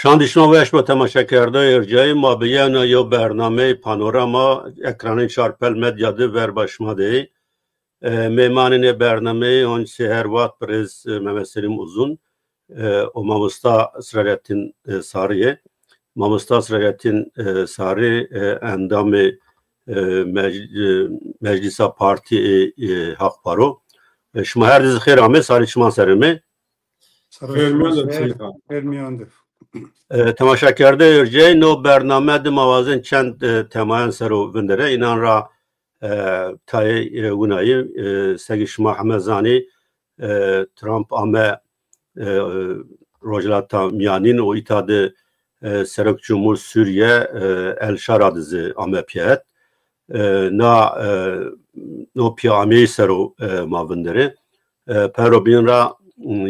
شاندیشما ویش با تماشا کرده ارجای ما بیان یا برنامه پانوراما اکرانی چارپل مدیاده ور başmadı. Meymanine برنامه on seher vat prez Mehmet Uzun o Mamusta Sırayettin Sarı'ye. Mamusta Sırayettin Sarı endamı Meclisa Parti Hak Paro. Şuma her dizi khir ame sarı şuma serimi. Vermiyordur. تماشا کرده ارجای نو برنامه د موازن چند تمایان سرو وندره اینان را تای اونایی سگی شما همه زانی ترامپ آمه روجلاتا میانین و ایتاد سرک جمهور سوریه الشارادزی آمه پیت نو پیا آمی سرو ما وندره پرو بین را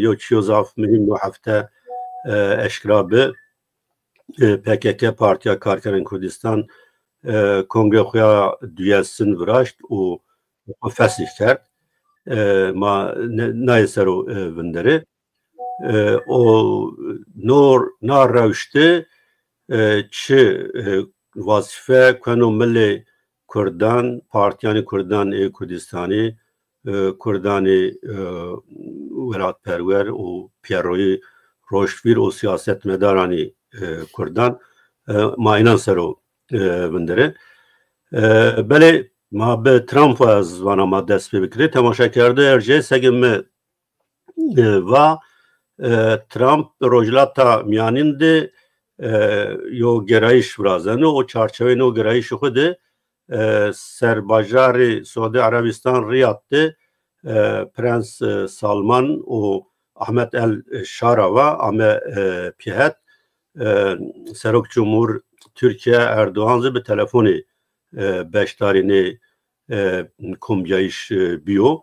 یو چیوزاف مهم نو هفته اشکرابه PKK Partiya Karkerên Kurdistan Kongre xuya duyestin viraşt û fesih kerd ma nayê ser û vinderê o na rewştê çi wazîfe keno milê Kurdan Partiyanê Kurdan ê Kurdistanê Kurdanê welatperwer û pêroyî roştvîr û siyasetmedaranî Kurdan ma inan sero vindere. Bele ma be Trump az vana ma dest pê bikirê temaşa kerde erce segim me va Trump rojlata miyanîn de yo gerayîş virazene o çarçeveyên o gerayîşê xwe de serbajarê Suudi Arabistan Riyad'de Prens Salman û Ahmet El Şarava ame pihet Serok Cumhur Türkiye Erdoğan'ı bir telefonu beştarini komcayiş biyo.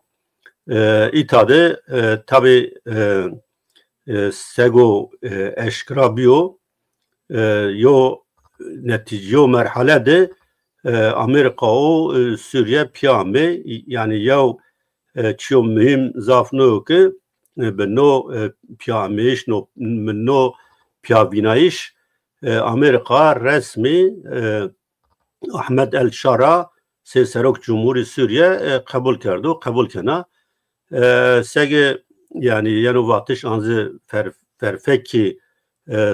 İtade tabi sego eşkra biyo yo netice yo merhale de Amerika o Suriye piyame yani yav çiyo mühim zafno ki beno piyameş no piyabinayiş Amerika resmi Ahmet El Şara Serok Cumhuri Suriye kabul kerdu kabul kena sege yani yenu vatış anzı ferfeki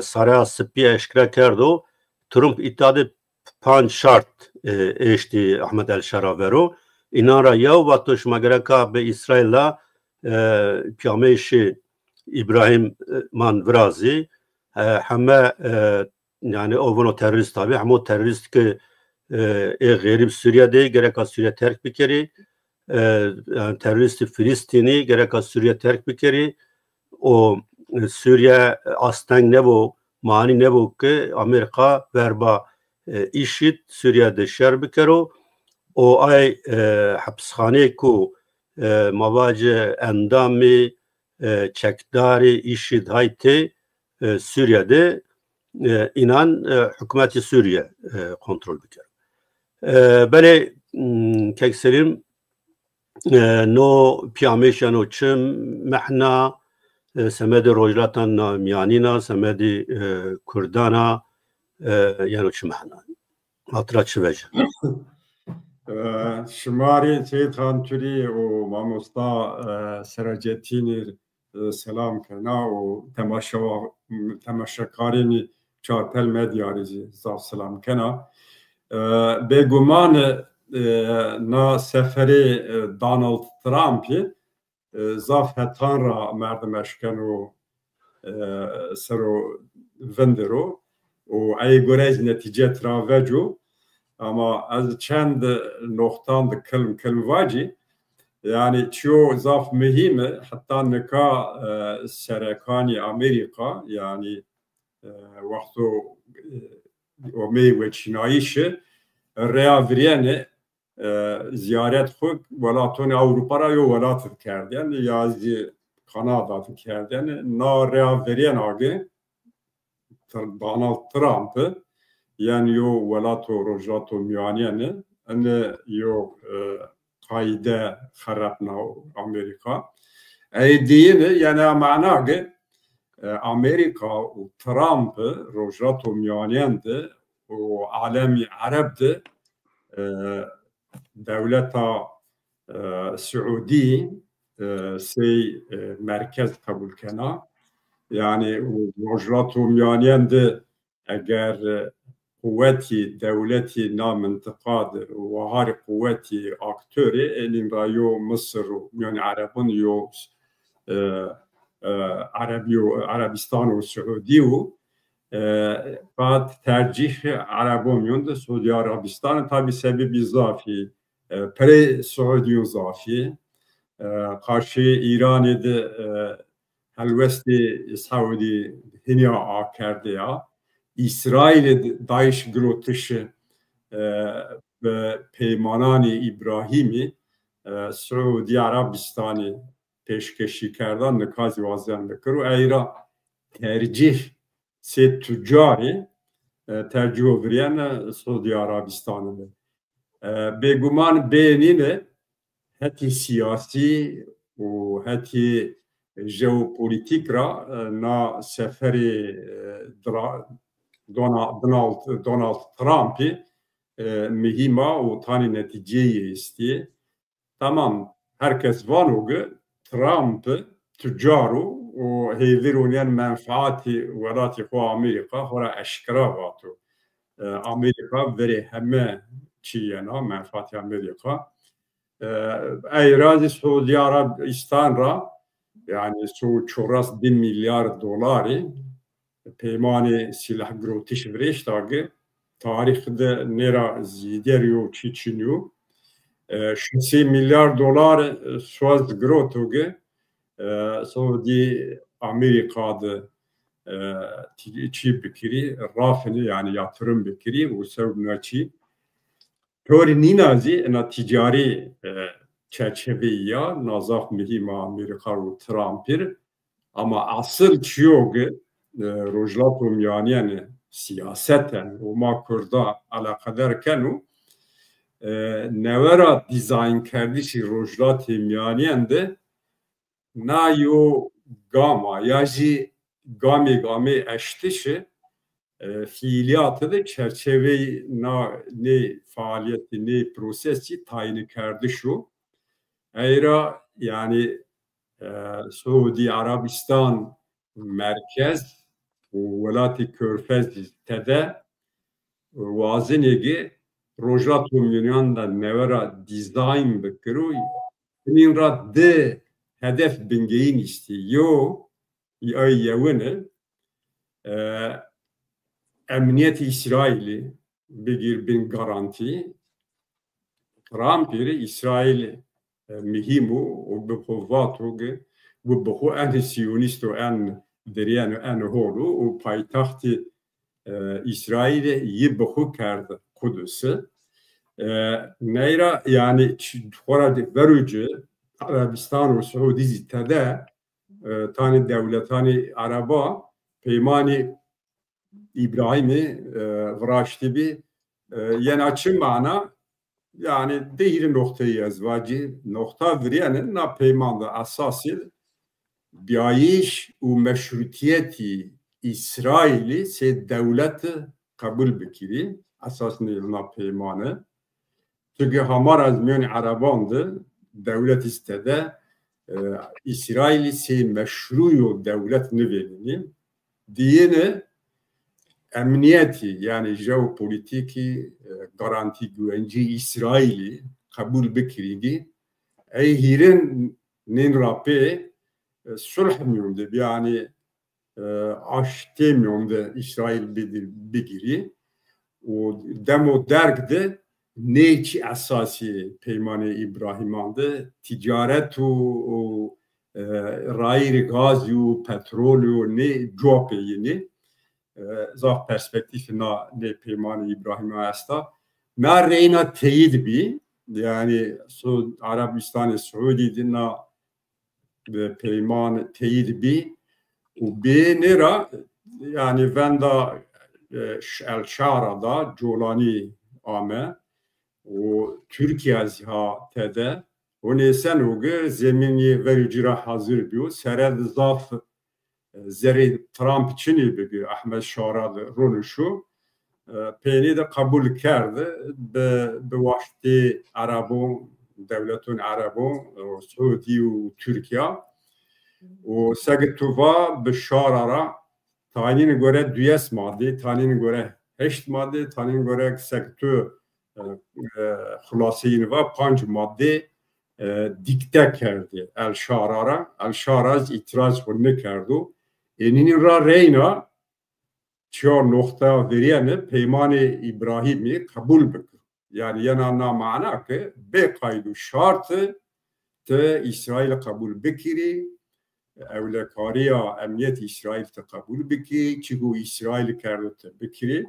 saraya sıpiye eşkra kerdu Trump iddiadı pan şart eşti Ahmet El Şara vero inara yav vatış magereka be İsrail'la piyameşi İbrahim Manvrazi همه yani o terörist tabi ama terörist ki garip Suriye'de gerek Suriye terk bir kere terörist Filistin'i gerek Suriye terk bir kere o Suriye aslen ne bu mani ne bu ki Amerika verba işit Suriye'de şer bir kere o ay hapishane ku mavacı endami çekdari işit hayti Suriye'de inan hükümeti Suriye kontrol biter. Böyle kekserim no piyameşan o çim mehna semedi rojlatan miyanina semedi Kurdana yani o çim mehna hatıra çivece. Şumari Teytan Turi o Mamusta Seracetini selam kena o temaşakarînî çarpel medyarî zaf selam kena beguman na seferê Donald Trump'î zaf hetan ra merdimeşken û sero vindiro û ey gorez netice travecu ama ez çend noktan dikilim vacî yani çoğu zaf mühim hatta neka serekani Amerika yani vakti o meyve çinayişi reavriyene ziyaret xuk velatoni Avrupa'ra yo velat kerden yazı Kanada kerden na reavriyen agi Donald Trump'ı yani yo velato rojato miyaniyene ene yo قاعده خربنا أمريكا أي دين يعني معناه Amerika u Trump rojrato miyaniyên de û alemî Arab de devleta Suudî sey merkez kabul kena. Yani rojrato miyaniyên de eger kuvveti devleti na mintıqa de û harî kuvveti aktörê elîn ra yo Mısır û miyanî Arabın yo Arabistan û Suudî û بعد tercih Arabomyon'da Suudi Arabistan tabi sebebi zafi pre Suudi zafi karşı İran'da helvesti Saudi hinya akerde ya İsrail'de Daesh grotışı ve peymanani İbrahim'i Suudi Arabistan'ı peşkeşi kerdan nikazi vazen bekir ve eyra tercih se tüccari tercih ovriyen Suudi Arabistan'ı beguman beynine heti siyasi u heti jeopolitik ra na seferi Donald Trump'ı mühima u tani neticeyi istiyor. Tamam herkes vanıgı Trump'ı tüccaru و هيفيرونيان منفعاتي ولاتي خو أمريكا خورا أشكرا واتو أمريكا بري همه چيانا منفعاتي أمريكا أي رازي سعودي عربستان را يعني سو چوراس 1 milyar dolari peymani silah grotiş vreş tagi tarihde nera zideriyo çiçiniyo 3 milyar dolar suaz grotoge Suudi Amerika'da çi bikiri rafını yani yatırım bikiri o sevnaçi Tori ninazi na ticari çerçeveyi nazaf mühim Amerika ve Trump'ir ama asıl çiyoge rojlatum yani siyaseten o makurda alakadarken nevera dizayn kerdişi rojlatum yani de nayo gama yaji gami eştişi fiiliyatı da çerçeve ne faaliyeti ne prosesi tayini kerdi şu. Eyra yani Suudi Arabistan merkez velati körfez tede vazinegi rojratum yunanda nevera dizayn bekiru min radde hedef bingeyin istiyor ay yevene emniyet İsrail'i bir bin garanti Trump'iri İsrail mühimu o bu kuvvatu bu en siyonist o en deriyen en holu o payitahtı İsrail'e iyi bu kerdi Kudüs'ü neyra yani orada verici Arabistan ve Suudi zitede tane devletani Araba peymani İbrahim'i vraştibi yen açın bana yani değil noktayı yazvacı nokta vriyenin na peymanda asasil biayiş u meşrutiyeti İsrail'i se devleti kabul bikiri asasını na peymanı çünkü hamar azmiyon Arabandı devlet istede İsrail'i se meşruyu devlet nüvelini diyene emniyeti yani jeopolitiki garanti güvenci İsrail'i kabul bekirigi hirin nin rapi sulh miyonde yani aşte miyonde İsrail begiri o demo dergde neçi esası peymane İbrahim'andı ticaret o rayri gaz o petrol ne cevap yeni zaf perspektifi na ne peymane İbrahim'e asta na reyna teyid bi yani Arabistan'ı Suudi'de na peyman teyid bi u be nera yani venda el şarada Colani ame o Türkiye zihâtede o nesen o zemini vericira hazır biyo sered zaf zeri Trump çini bigi Ahmet Şara ronuşu peyni de kabul kerdi be vakti Arabon devletun Arabon Suudi ve Türkiye و سگتووا به شارارا تانین گوره دویس ماده تانین گوره هشت ماده تانین گوره سگتو خلاصین و 5 ماده دیکته کرده الشارا itiraz کنه کردو اینین را رینا 4 نقطه veriyene پیمان ابراهیمی قبول بکن yani yanına mana ki be kaydu şartı te İsrail kabul bekiri evlekariya emniyet İsrail te kabul beki çünkü İsrail kerdete bekiri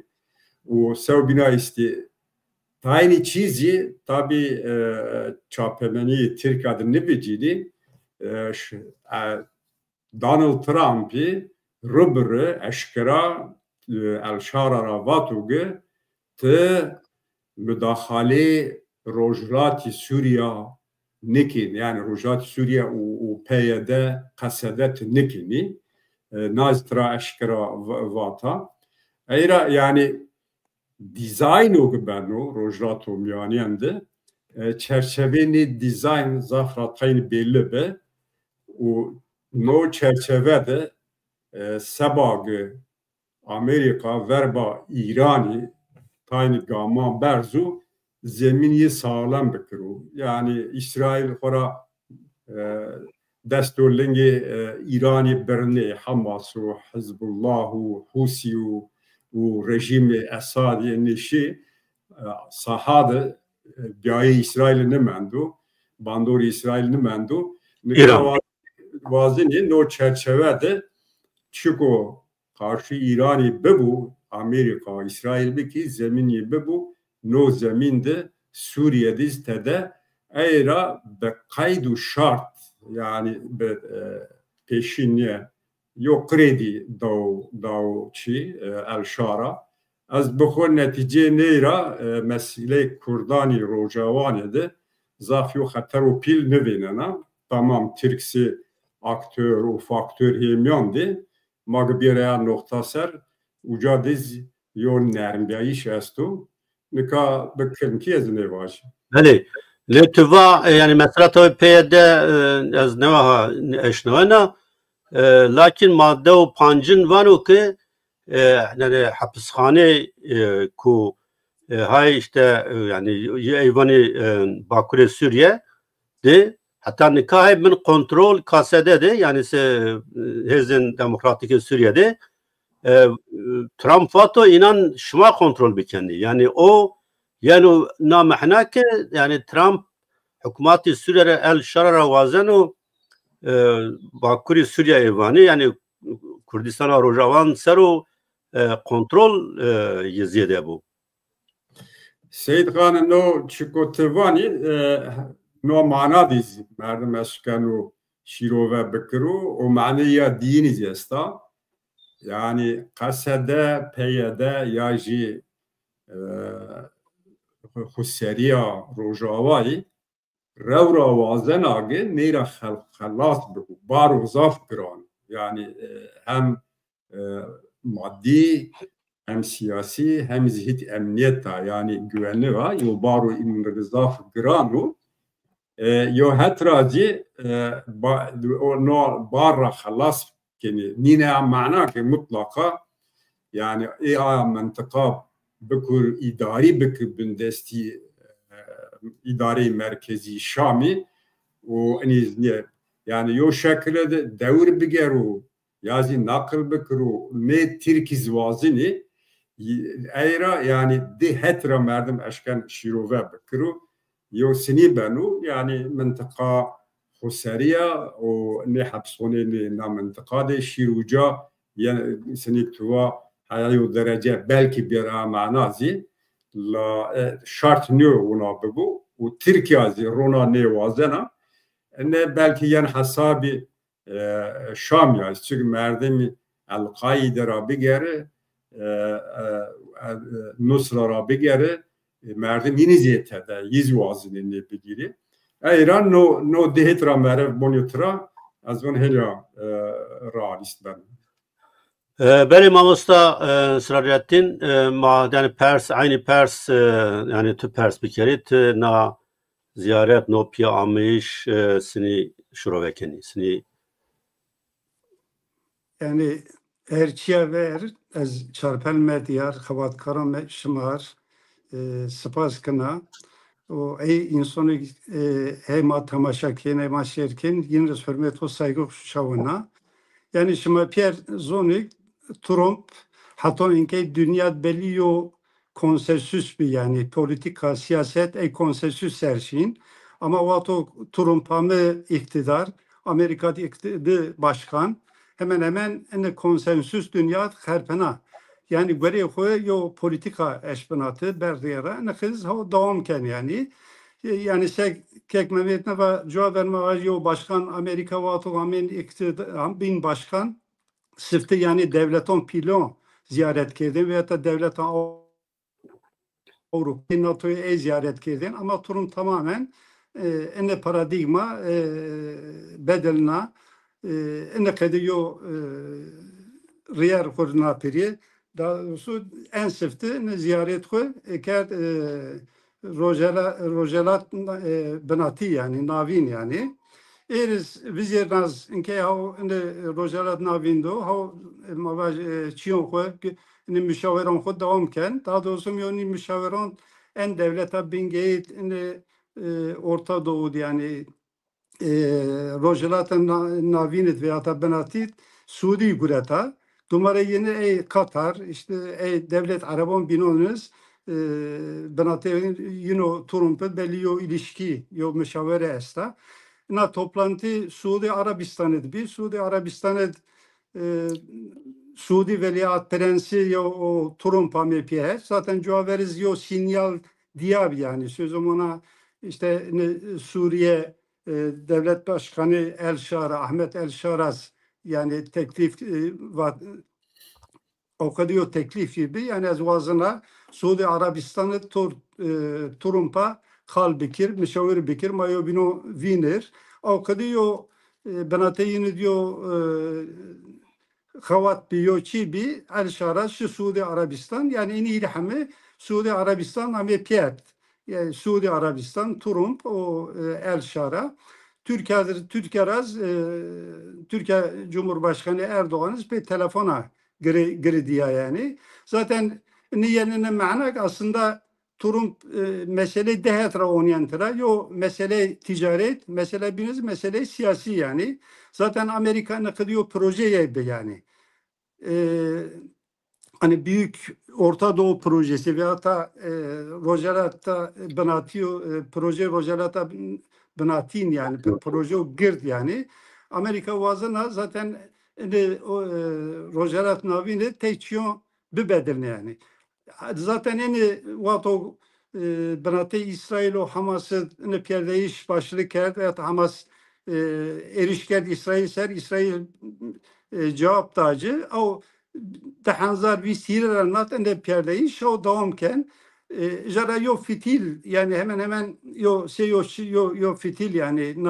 o sevbina isti aynı çizi tabi çapemeni Türk adını becidi Donald Trump'ı rübürü eşkera el-şarara vatuge te müdahale rojlati Suriye nikin yani rojlati Suriye u PYD kasedet nikini naztra eşkera vata eyra yani dizayn o gebeno rojlato müaniyende çerçeveni dizayn zafratayını belli be o no çerçevede sebagı Amerika verba İran'ı tayni gama berzu zemini sağlam bikru. Yani İsrail kora desturlingi İran'ı berni Hamas'u, Hizbullah'u, Husi'u u rejimi Esad'i nişi sahada gayı İsrail'i nemendu, bandori İsrail'i nemendu. İran. Vazini no çerçevede çıko karşı İran'ı bebu Amerika, İsrail beki zemini bebu no zeminde Suriye'de istede eyra be kaydu şart yani be peşinye yok kredi dav çi el-şara az bu netice neyra mesele Kurdani Rojavani'de zafyo xateru pil nevenena tamam Türkçe aktör u faktör hemyandı magbireya nokta ser uca diz yon nermbeyiş estu nika bekirm ki ez ne var. Beli Litva yani mesela tabi PYD az nevaha eşnevana lakin madde o pancın var o ki yani hapishane ku hay işte yani eyvani Bakure Suriye de hatta nikah min kontrol kasede de yani Hezin Demokratik Suriye'de Trump vato inan şuma kontrol bikendi. Yani o yani namahna ki yani Trump hükümeti Suriye el-şarara vazenu Bakuri Suriye evani yani Kürdistan'a Rojavan seru kontrol yeziyede bu. Seyid Khan'ın no çikotivani no mana dizi merdum eşkanu şirove bekiru o maniya diniz yesta yani kasede peyede yaji Huseriya Rojavai revra vazen age neyra xalas bu baru zaf kıran yani hem maddi hem siyasi hem zihit emniyetta yani güvenli var yo baru in zaf kıranu yo hetrazi no barra xalas yani nine mana ki mutlaka yani mentıka bekur idari bekir bindesti idari merkezi Şami o yani yo şekilde devir bigeru yazı nakıl bekiru ne Türkiz vazini eyra yani de hetra merdim eşken şirove bekiru yo sini benu yani mentıka Huseriya o ne hapsone ne mentıka de şiruca yani seni tuva hayal derece belki bir manazi la şart ne ona bu o Türkiye rona ne vazena ne belki yan hasabi Şam ya çünkü merdim el-Kaide rabigere Nusra rabigere merdim iniziyete de yüz vazini ne bigiri İran no dehetra merv bonyutra از اون هلیا realist ben. Benim Ağustos'ta Sırajettin yani Pers aynı Pers yani tü Pers bir kere tü na ziyaret no pia amış sini şurovekeni sini yani erçiye ver az çarpel medyar xavatkaran şımar spas kına o ey insanı hema tamaşaken hema şerken yine hürmet o saygı şavuna yani şimdi Pierre Zonik Trump hatta inke dünya belli konsensüs bir yani politika siyaset konsensüs her şeyin ama o Trump ama iktidar Amerika'da iktidar başkan hemen en konsensüs dünya herpena yani göre yo politika eşbenatı berdiyara ne kız ha devam ken yani kek Mehmet'ne ve cevap verme yo başkan Amerika ve Amin iktidar bin başkan sıftı yani devletin pilon ziyaret kerdin veya da devletin Avrupa NATO'yu ziyaret kerdin ama Trump tamamen ene paradigma bedelina ene kediyo riyer kurna piri daha doğrusu en sıftı ne ziyaret koy eker rojelat benati yani navin yani Eres vizernaz inke hav inde rojelat navindo hav mavaj çiyon koy ne müşaveran xud devam ken daha doğrusu yani müşaveran en devleta bingeyit inde Orta Doğu yani rojelat navinit veya da benatit Suudi gureta numara yine Katar işte devlet Arabon binonuz benate yine Trump'ı belli yo ilişki yo müşavere esta na toplantı Suudi Arabistan'dı bir Suudi Arabistan'ı Suudi Veliaht Prensi yo o Trump amepiye zaten cevaberiz yo sinyal diyab yani sözüm ona işte Suriye Devlet Başkanı El-Şara Ahmet El-Şaraz yani teklif o kadar teklif gibi yani az vazına Suudi Arabistan'ı Trump'a kal bikir, müşavir bikir, mayo bino vinir. O kadar benate yine diyor xavat biyo çi bi El-Şaraz şu Suudi Arabistan yani en iyi ilhamı Suudi Arabistan ame piyat. Yani Suudi Arabistan, Trump, o El-Şara. Türkiye Cumhurbaşkanı Erdoğan'ız bir telefona girdiği yani. Zaten niyenin manak aslında Trump mesele dehetra onyantıra. Yo mesele ticaret, mesele siyasi yani. Zaten Amerika ne kadar projeye yani. Hani büyük Orta Doğu projesi veya da Rojalat'a proje Rojalat'a Benatin yani proje gird yani Amerika vazına zaten Rojalat navini teçiyon bedelne yani zaten vato Benate İsrail o Hamas'ı perdeyiş başlık kerdi veya Hamas erişker İsrail cevap tacı o dehanzar bir sihirler ende perdeyiş o devamken jara yo fitil yani hemen yo fitil yani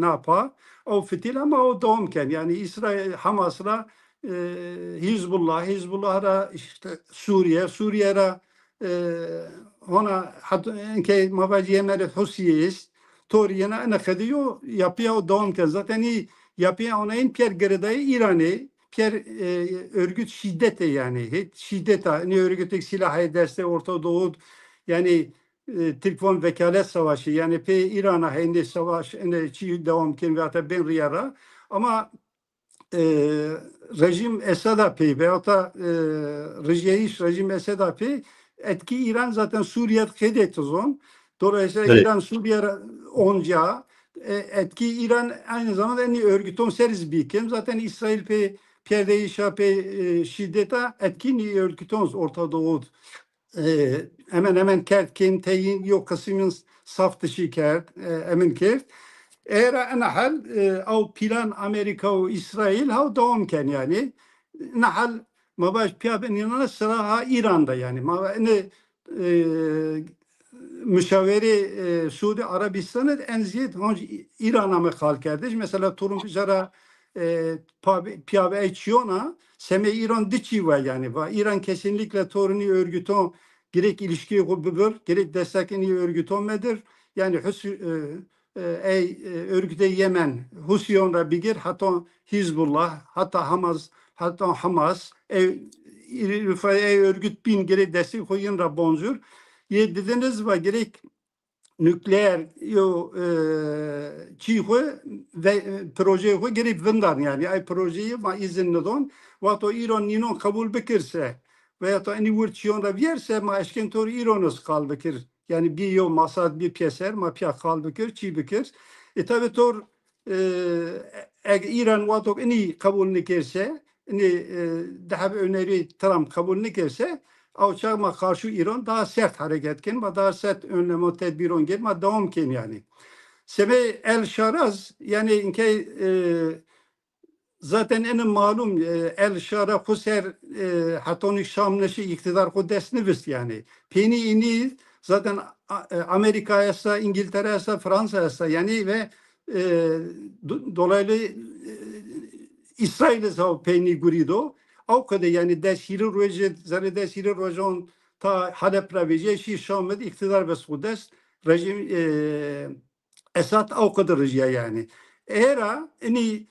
napa o fitil ama o devamken yani İsrail Hamas'la Hizbullah'a işte Suriye'ra ona hatta mavaciye meret Husiyeyiz Toriyena ne kadıyor yapıyor o devamken zaten yapıyor ona en pier geredayı İran'ı örgüt şiddete yani şiddete ne örgütük silah derse Orta Doğu yani telefon vekalet savaşı yani İran'a hindi savaş çi devam ken ve hatta ben riyara ama rejim Esad'a veya da rejim Esad'a etki İran zaten Suriye kedetti zon dolayısıyla evet. İran Suriye onca etki İran aynı zamanda en iyi örgütün seriz bikim zaten İsrail Pierdeyi şiddete etkin örgütün Orta Doğu hemen kertkin teyin yok kısmın saf dışı kert emin kert eğer nahal o plan Amerika ve İsrail ha devamken yani nahal mabaş piyabenina sıra İran'da yani müşaviri Suudi Arabistan'ı en ziyad İran'a mı kal kardeş mesela turunculara piave içiyorna seme İran diçi var yani ve İran kesinlikle torunu örgütün gerek ilişkiyi kubur gerek destekini örgütün medir yani örgüte Yemen Husyon'la bigir hatta Hizbullah hatta Hamas örgüt bin gerek destek koyun ra bonjur dediniz ve gerek nükleer çiğhu ve proje gerek vından yani ay projeyi ma izinli don ve to İran ninon kabul bekirse veya to eni vurçiyon ra vierse ma eşken tor İran'ız kal bekir yani bir yol masad bir piyeser ma piya kal bekir çi bekir tabi tor İran ve to eni kabul nikirse eni daha bir öneri Trump kabul nikirse Avçağıma karşı İran daha sert hareket etken, daha sert önlem tedbiron gelme devam ken yani. Sebe El Şaraz yani inke zaten en malum El Şara Huser hatoni Şamneşi iktidar kuddes nefis yani. Peni ini zaten Amerika'ya ise İngiltere'ye ise Fransa'ya ise yani ve dolaylı İsrail'e ise peni gurido. Av kadar yani desiri roje, zare desiri rojon ta Halep ravice şi Şam'da iktidar ve Sudes rejim Esad av kadar rejya yani. Era ini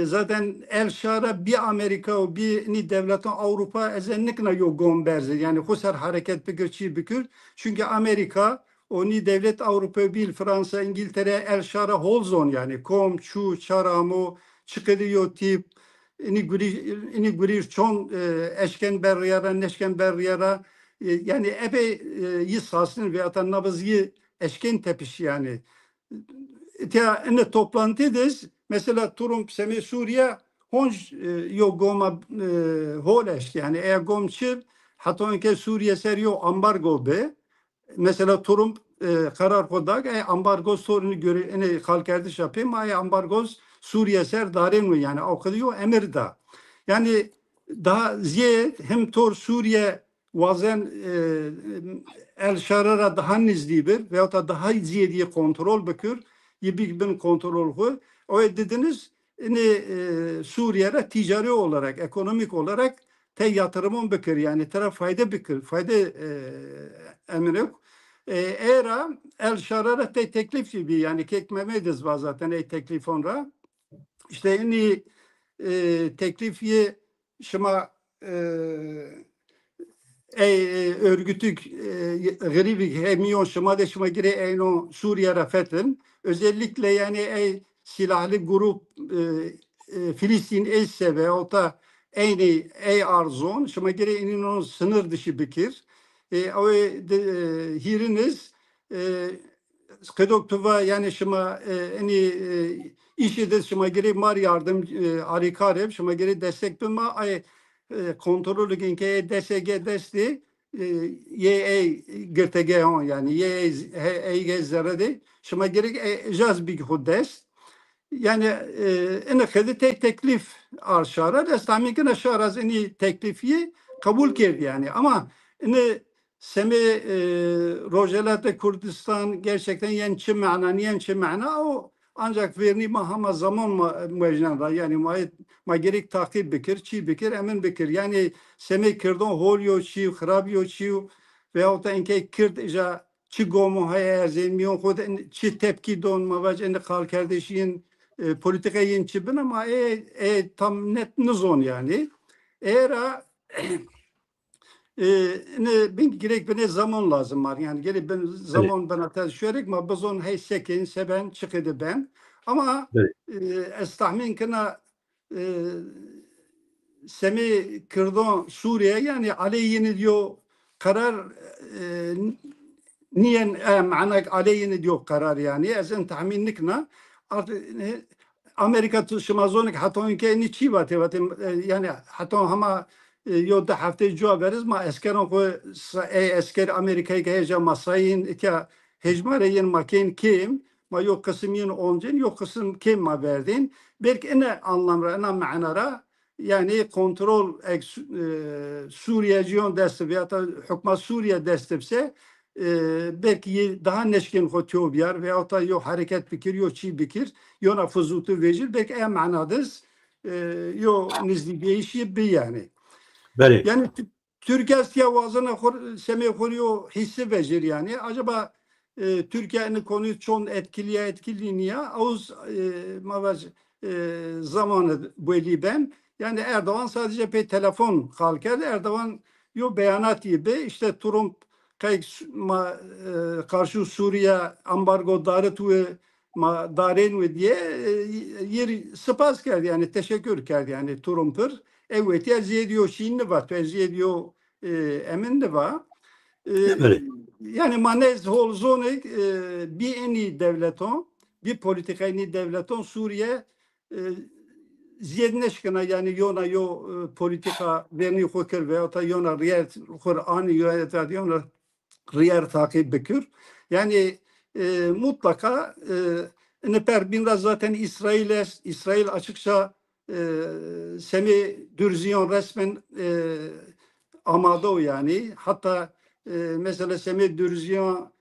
zaten El Şara bir Amerika o bir ni devletin Avrupa ezenlikle yok gomberzi yani kusar hareket fikir çi bükür çünkü Amerika o ni devlet Avrupa bil Fransa İngiltere El Şara holzon yani kom çu çaramo çıkıyor tip ini gurir çon eşken berriyara neşken berriyara yani epey yisasın veya da nabızı eşken tepiş yani ene toplantıdız mesela Trump seme Suriye honj yo goma holeş yani eğer gomçil hatta ki Suriye seriyo ambargo be mesela Trump karar kodak ambargo sorunu göre ene halkerdiş yapayım ay ambargoz Suriye ser darin mi yani okuyor emirda yani daha ziyad hem tor Suriye vazen El Şarara daha nizli bir veyahut da daha ziyadiye kontrol bakıyor bir bin kontrol koy o dediniz Suriye'de ticari olarak ekonomik olarak te yatırımın bakır yani taraf fayda bakır fayda emir yok era El Şarara te teklif gibi yani kekmemediz zaten teklif onra işte en iyi teklifiye şıma örgütük garibi hemiyon şıma de şıma gire eyno Suriye rafetin özellikle yani silahlı grup Filistin esse ve o da eyni arzon şıma gire enin sınır dışı bikir o hiriniz Kıdoktuva yani şıma eni işi de şıma geri mar yardım arikarev şıma geri destek bulma ay kontrolü genke DSG desti ye gertege on yani ye gezerede şıma geri jaz bir huddes yani ene khedi teklif arşara destamin aşaraz eni teklifi kabul kerdi yani ama ene semi rojelate Kurdistan gerçekten yençi mana o ancak verni mahama zaman mecnada yani ma gerek takip bikir çi bikir emin bikir yani semi Kurdon holyo çi xrabiyo çi veyahut da inke Kurd ija çi gomu hay zemiyon kod çi tepki don mavac ende kal kardeşin politika yençi bin ama tam net nizon yani era ben gerek bana zaman lazım var yani gerek ben zaman bana tezşerek ma bazon hey sekin seben çıkıdı ben ama estahmin kına semi Kurdon Suriye yani aleyhine diyor karar niyen manak aleyhine diyor karar yani ezen tahminlikna Amerika tuşmazonik hatta ünke ni çi vate yani hatta ama yo da hafte cevap veririz ma eskeron ko esker Amerika'ya gelecek masayın ita hecmareyin makin kim ma yok kısmın oncen yok kısım kim ma verdin belki ene anlamra ene manara yani kontrol Suriyeciyon desteği veya da hükümet Suriye desteği belki daha neşkin hotiyo biyar veyahut da yo hareket fikir yo çi bikir yo na fuzutu vecir belki en manadız yo nizdiği işi bir yani. Beli. Yani Türkiye siyavazına semih koruyor hissi vecir yani. Acaba Türkiye'nin konuyu çok etkili niye? Ağuz mavaz zamanı böyle ben. Yani Erdoğan sadece bir telefon kalker. Erdoğan yo beyanat gibi işte Trump karşı Suriye ambargo darıtı daren ve diye yer spas kerdi yani teşekkür kerdi yani Trump'ır. Evet ya ziyediyor Çinli var, ziyediyor emin de var. Yani manez holzonik bir eni devleton, bir politikayni devleton Suriye ziyedneşkına yani yona yo politika verni hukır veya da yona riyer Kur'an'ı yona riyer takip bekür. Yani mutlaka neper biraz zaten İsrail açıkça semi dürziyon resmen amada o yani. Hatta mesela semi dürziyon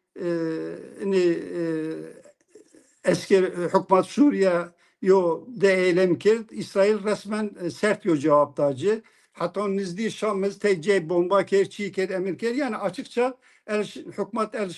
eski hükümet Suriye yo de eylem kird. İsrail resmen sert yo cevaptacı. Hatta nizdi Şam'ız tecce bomba ker, çiğ ker, emir ker. Yani açıkça hükümet El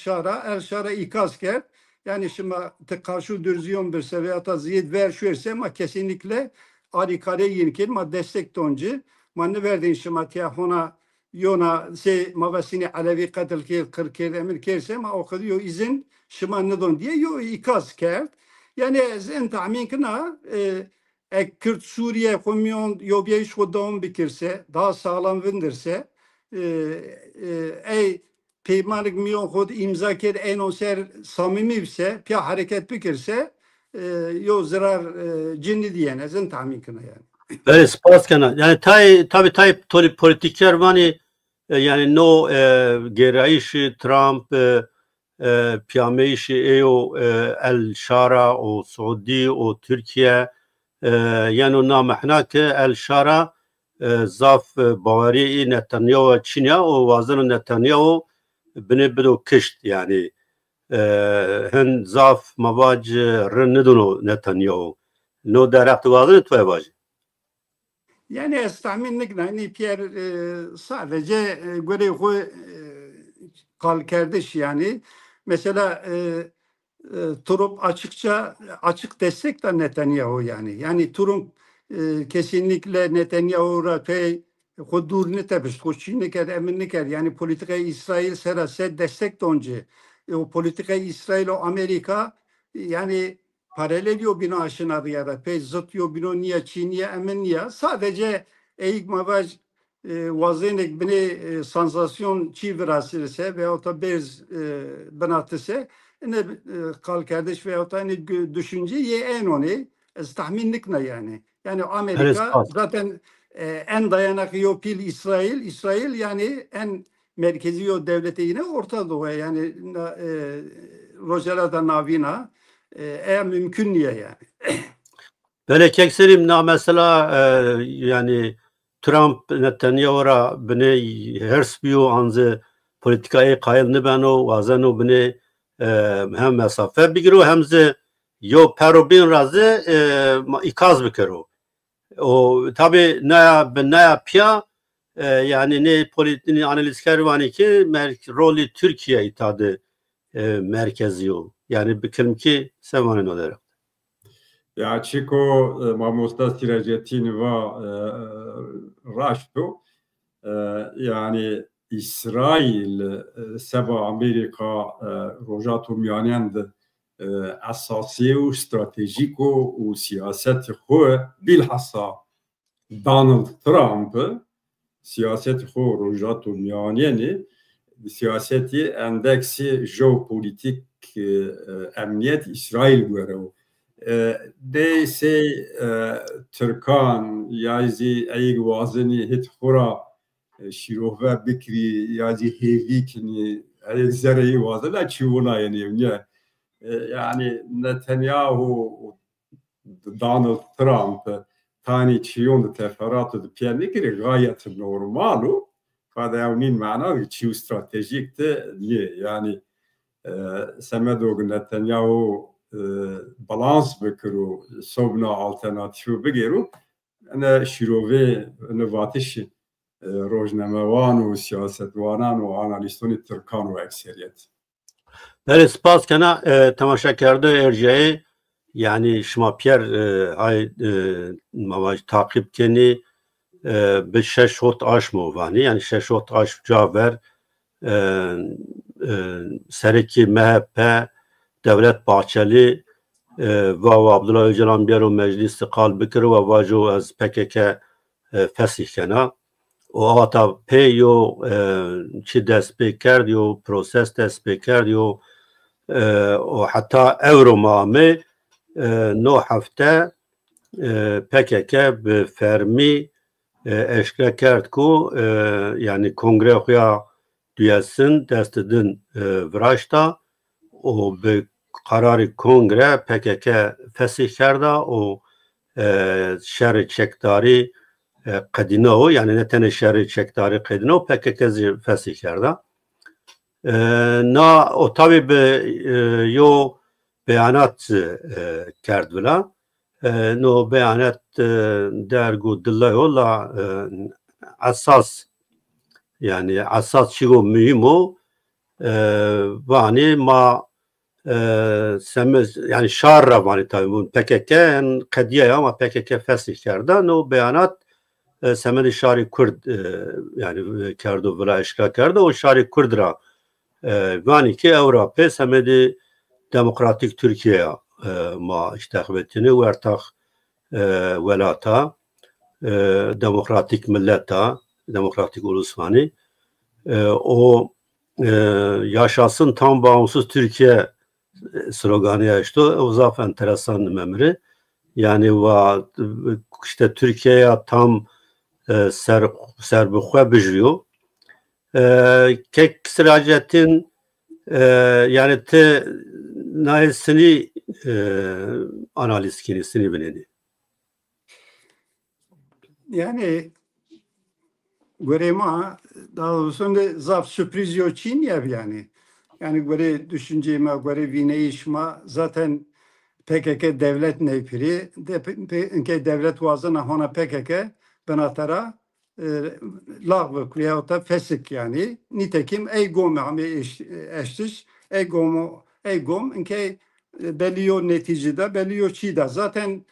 Şara ikaz ker. Yani şimdi karşı dürziyon bir seviyata ziyet ver şu ise ama kesinlikle arikare yinkin ma destek toncu. Ma ne verdin şimdi tiyahona yona se mavasini Alevi katil ker, kırker, emir kerse ma okuyor izin şimdi ne don diye yo ikaz ker. Yani en tahmin kına Kürt Suriye komünyon yo bir iş kodağın bikirse daha sağlam vindirse ey peymanlık milyon kod imza ker en o ser samimi ise piya hareket bikirse yo zarar cinni diyene en tahmin kına yani. Evet, spas kana. Yani tabi politiker vani yani no gerayişi Trump piyameyişi eyo El Şara o Suudi o Türkiye yani namahna ke El Şara zaf bavari Netanyahu Çin'ya o vazın Netanyahu bine bido kışt yani hen zaf mavac rınıdunu Netanyahu no derakt vazın tüve bacı. Yani estahminlik yani Pierre sadece göre kal kardeş yani mesela Trump açık destek de Netanyahu yani. Yani Trump kesinlikle Netanyahu'ra hudurunu tepişt, hoşçinlik eminlik yani politikayı İsrail serase destek doncu. O politikayı İsrail o Amerika yani paralel yo bino aşınadı ya da zıt yo bino niye Çin'ye emin niye sadece eğik mavaj vazenek bine sansasyon çi virasirse veyahut da bez banatıse ne kal kardeş veyahut da ne düşünce ye en onu tahminlik ne yani. Yani Amerika zaten en dayanaklı yo pil İsrail yani en merkezi yo devleti yine Orta Doğu yani Rojala da Navina eğer mümkün niye yani. Böyle kekserim na mesela yani Trump Netanyahu'ra bine hers biyo anze politikayı kayılını beno vazeno bine hem mesafe bigiro hem ze yo perobin razı ikaz bikero. O tabi naya pya yani ne politiğini analiz kervani ki rolü Türkiye itadı merkezi o. Yani bikirim ki sevanin olarak. Ya çiko mamosta sirajetini va raştu yani İsrail seba Amerika rojatum yanend esasiye u stratejiko u siyaseti xo bilhassa Donald Trump siyaseti xo rojatum yaneni siyaseti endeksi jeopolitik emniyet İsrail göre deyse Türkan yazı ayık vazını hit xora şirove bikri yazı hevikni ayık zereyi vazına çivuna yani Netanyahu Donald Trump tani çiyon teferatı piyanekiri gayet normalu Fada evnin mana çiğ stratejik de niye yani Semedo Netanyahu balans bikru sobna alternatifi bigeru ne şirove ne vatış rojnemevan ve siyasetvanan ve analistoni Türkan ve ekseriyet. Evet, spas kana temaşakerde erceği yani şma Pierre ay mavaj takip keni به 6 هات آش موانی یعنی 6 هات آش جاور سرکی MHP devlet Bahçeli ve Abdullah Öcalan bir o meclisi kal bikir ve vajo az PKK fesih kena o ata peyo çi dest bekerd yo proses dest bekerd yo o hatta evro mame no hafta PKK به fermi eşkıya kert ku yani kongre xuya düyesin destedin vraşta o be kararı kongre PKK fesih kerda o şer çekdari kadina o yani ne tane şer çekdari kadina o PKK fesih kerda na o tabi be yo beyanat kerdvela no beyanet dergu dilla yolla asas yani asas çigo mühim o vani ma yani şarra vani tabi bu PKK kadiye ama PKK fesih kerda no beyanat semedi şari Kurd yani kerdo vela işgal kerda o şari Kurdra vani ki Avrupa semedi demokratik Türkiye ما اشتغلتني وارتاح ولاتا ديمقراطيك ملتا ديمقراطيك ulusmani o yaşasın tam bağımsız Türkiye sloganı yaştı. O zaten enteresan memri. Yani işte Türkiye'ye tam serbukha bijriyor. Kek siracetin yani te nailsini analiz kinisini bileni. Yani görema daha doğrusu zaf sürpriz yok Çin ya yani. Yani göre düşünceme göre vineyişma zaten PKK devlet neypiri devlet vazına hona PKK benatara lağvı kuyauta fesik yani nitekim ey gome ami eştiş ey gom inke beliyor neticede beliyor çiğde zaten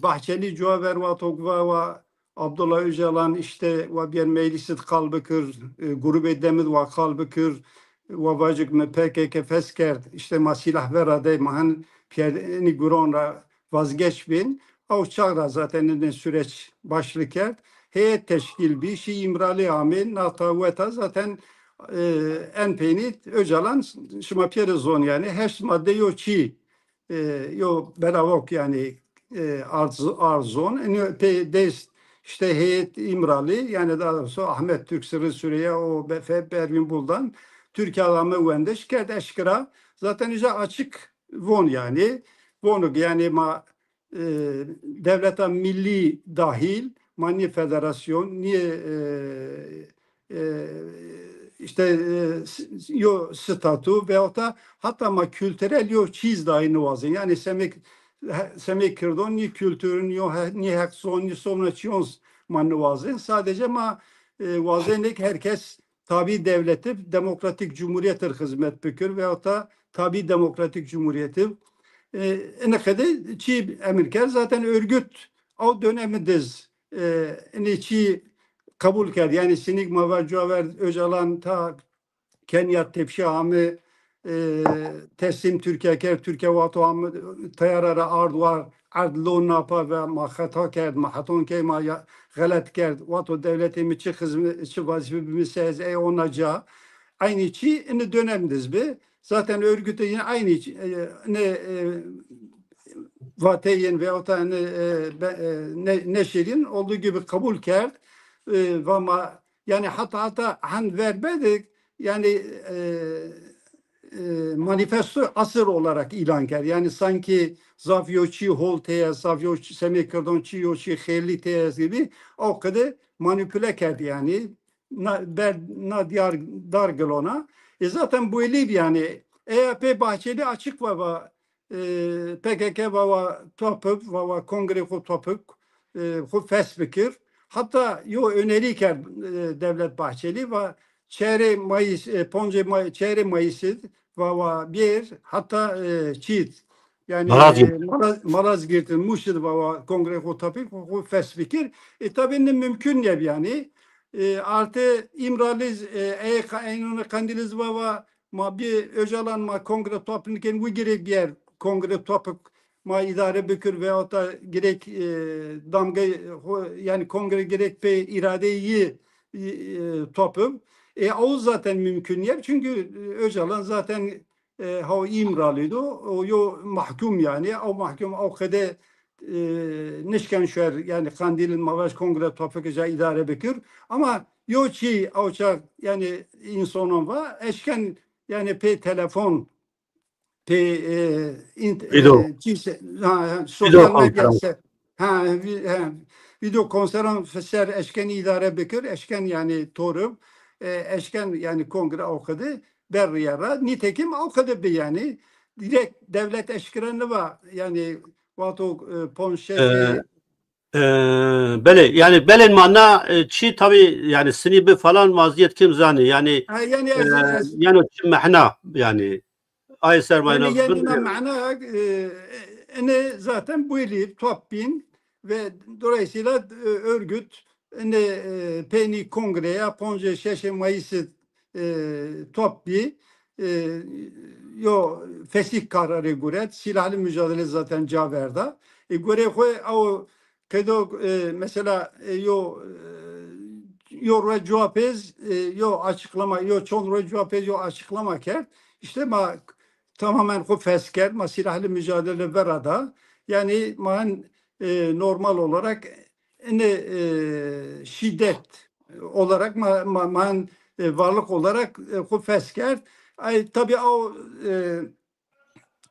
Bahçeli Cuhaver ve Togva ve Abdullah Öcalan işte ve bir meclisi kalbıkır grup demir ve kalbıkır ve vacık me PKK feskert işte ma silah verade mahan piyadeni guronra vazgeçbin o çağda zaten ne süreç başlıkert heyet teşkil bir şey İmralı amin nataveta zaten en peynit Öcalan şuma piyade zon yani her madde yok çi yok beravok yani arzon dest işte heyet İmralı yani daha doğrusu Ahmet Türk Sırrı Süreyya o Pervin Buldan Türkiye adamı vende şikayet eşkıra zaten iyice açık von yani vonuk yani ma devlete milli dahil mani federasyon niye işte yo statü veyahut da hatta ma kültürel yo çiz dahi nuvazın yani semek kırdon ni kültürün yo ni hakson ni somnaçiyons man nuvazın sadece ma vazenek herkes tabi devleti demokratik cumhuriyettir hizmet bükür veyahut da tabi demokratik cumhuriyeti ne kadar çi emirker zaten örgüt o dönemidiz ne çi kabul kerdi yani Sinik Mavar Cuhaver Öcalan ta Kenya tepşi amı teslim Türkiye ker Türkiye vato amı tayarara arduar ardlo napa ve mahata kerd mahaton ke ma galat kerd vato devletimi çi hizmet çi vazife bimsez onaca aynı çi ne dönemdiz be zaten örgüte yine aynı ne vateyin veyahut da ne şirin olduğu gibi kabul kerd ve yani hatta han vermedik yani manifesto asır olarak ilan kerd yani sanki Zavyoçi Holteye Zavyoçi Semikırdonçi Yoçi Xelli teyaz gibi o kadar manipüle kerd yani diyar dargılona. Zaten bu eli yani EHP Bahçeli açık vava PKK vava topuk vava kongre topuk fesbikir. Hatta yo öneriker Devlet Bahçeli ve çeyre Mayıs ponce çeyre Mayıs'ı vava bir hatta çiğit yani Malazgirt'in Muş'u vava kongre topuk fesbikir. Tabii mümkün ne yani artı İmraliz Eynunu Kandiliz vava ma bir Öcalan ma kongre topluken bu gerek bir yer kongre topuk ma idare bükür veyahut da gerek damga yani kongre gerek pe iradeyi topum o zaten mümkün yer çünkü Öcalan zaten o İmralıydı o yo mahkum yani o mahkum o kadar nişken şer yani Kandil'in mavaş kongre topukca idare bükür ama yo ki avçak yani insanın var eşken yani pe telefon pe sosyal medya video konferanser eşken idare bükür eşken yani torum eşken yani kongre avkadı berriyara nitekim avkadı bir yani direkt devlet eşkiranı var yani vato ponşe bele yani belen mana çi tabi yani sinibi falan vaziyet kim zani yani yani mahna yani ay sermayna yani mana ne zaten bu eli topbin ve dolayısıyla örgüt ne peni kongreye ponje şeşe mayısı topbi yo fesih kararı guret silahlı mücadele zaten Caver'da göre o kedo mesela yo recevapez yo açıklama yo çon recevapez yo açıklama ker işte ma tamamen ko fesker ma silahlı mücadele verada yani man normal olarak ne şiddet olarak man varlık olarak ko fesker ay tabii o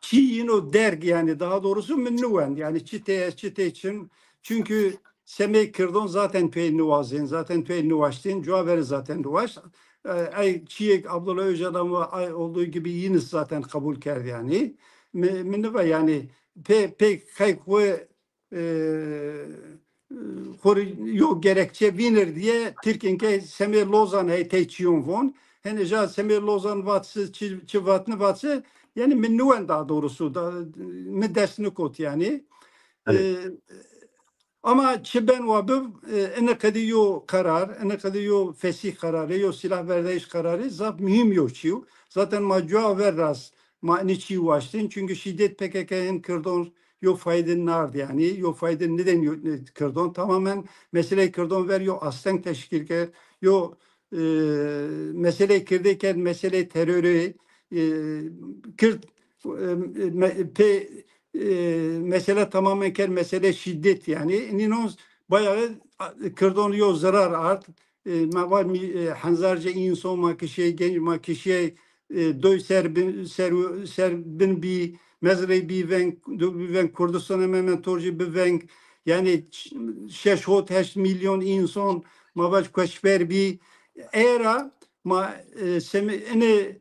Çiğin o dergi yani daha doğrusu minnuven yani çite için çünkü Semih Kırdon zaten pey nuvazin zaten pey nuvaştin Caveri zaten nuvaş ay Çiğek Abdullah Öcalan ve ay olduğu gibi yine zaten kabul kerdi yani minnuven yani pe kayıkve yok gerekçe winner diye Türkiye'nin Semih Lozan teçiyon von henüz Semih Lozan vatsı çıvatını vatsı yani minnuven daha doğrusu da müddesini kot yani ama çiben vabı ene kadiyo karar ene kadiyo fesih kararı yo silah verdeyiş kararı zat mühim yok çiu zaten macua verras mani çiu açtın çünkü şiddet PKK'nın Kırdon yo faydın nardı yani yo faydın neden Kırdon tamamen mesele Kırdon ver yo aslen teşkil yo mesele kirdeyken mesele terörü Kürt mesele tamamen ker mesele şiddet yani ninos bayağı Kırdon yo zarar art ma var hanzarca insan ma kişi genç ma kişi doy serbin bir mezre bir ven Kürdistan'a mementorcu bir ven yani 6-8 milyon insan ma var keşfer bir era ma ene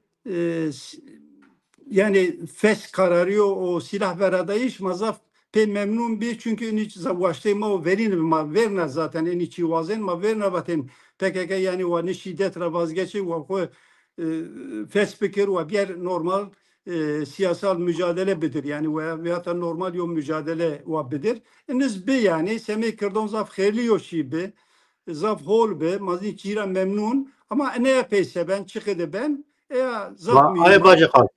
yani fes kararıyor o silah veradayış mazaf pe memnun bir çünkü hiç zavaştayma o verin ma verna zaten en içi vazen ma verna baten PKK yani o ne şiddet vazgeçi o fes fikir o bir normal siyasal mücadele bidir yani veya da normal yol mücadele o bidir nisbi yani Semih Kırdon zaf hayırlı şibi zaf hol be mazi çira memnun ama ne yapaysa ben çıkıdı ben zaf mi ay bacı kalk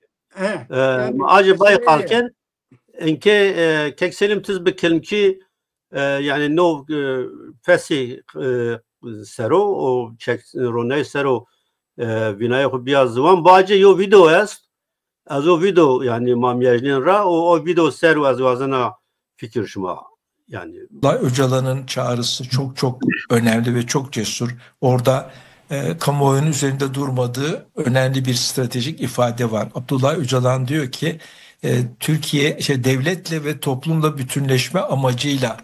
acı bay kalken enke kekselim tiz bikelm ki yani no fesi sero o çek ronay sero vinaya xu biraz zaman bacı yo video est az o video yani mamyajnin ra o video sero az vazana fikir şuma yani Öcalan'ın çağrısı çok önemli ve çok cesur. Orada kamuoyunun üzerinde durmadığı önemli bir stratejik ifade var. Abdullah Öcalan diyor ki Türkiye devletle ve toplumla bütünleşme amacıyla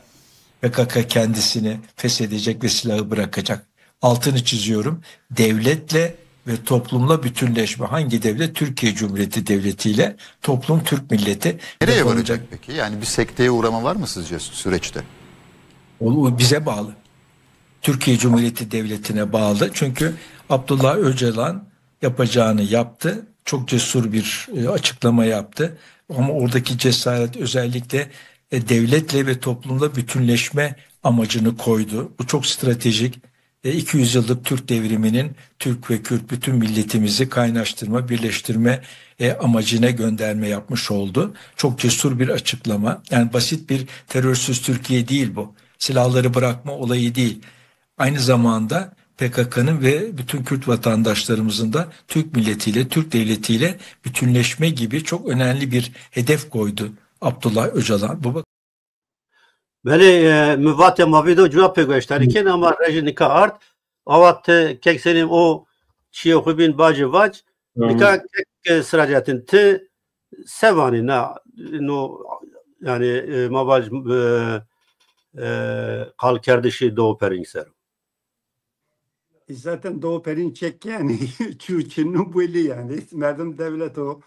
PKK kendisini feshedecek ve silahı bırakacak. altını çiziyorum. Devletle ve toplumla bütünleşme. Hangi devlet? Türkiye Cumhuriyeti Devleti ile toplum Türk milleti. Nereye varacak peki? Yani bir sekteye uğrama var mı sizce süreçte? O bize bağlı. Türkiye Cumhuriyeti Devleti'ne bağlı. Çünkü Abdullah Öcalan yapacağını yaptı. Çok cesur bir açıklama yaptı. Ama oradaki cesaret özellikle devletle ve toplumla bütünleşme amacını koydu. Bu çok stratejik. 200 yıllık Türk devriminin Türk ve Kürt bütün milletimizi kaynaştırma, birleştirme amacına gönderme yapmış oldu. Çok cesur bir açıklama. Yani basit bir terörsüz Türkiye değil bu. Silahları bırakma olayı değil. Aynı zamanda PKK'nın ve bütün Kürt vatandaşlarımızın da Türk milletiyle, Türk devletiyle bütünleşme gibi çok önemli bir hedef koydu Abdullah Öcalan. Bu Veli müvatya mavido cevap pekveştariken ama rejnika art avat keksenim o çiye xubin bacı vac nika kek sıracatin tı sevani na no yani mabaj kal kerdişi doğu perinkser. Zaten Doğu Perinçek yani Çin'in böyle yani merdim devlet o.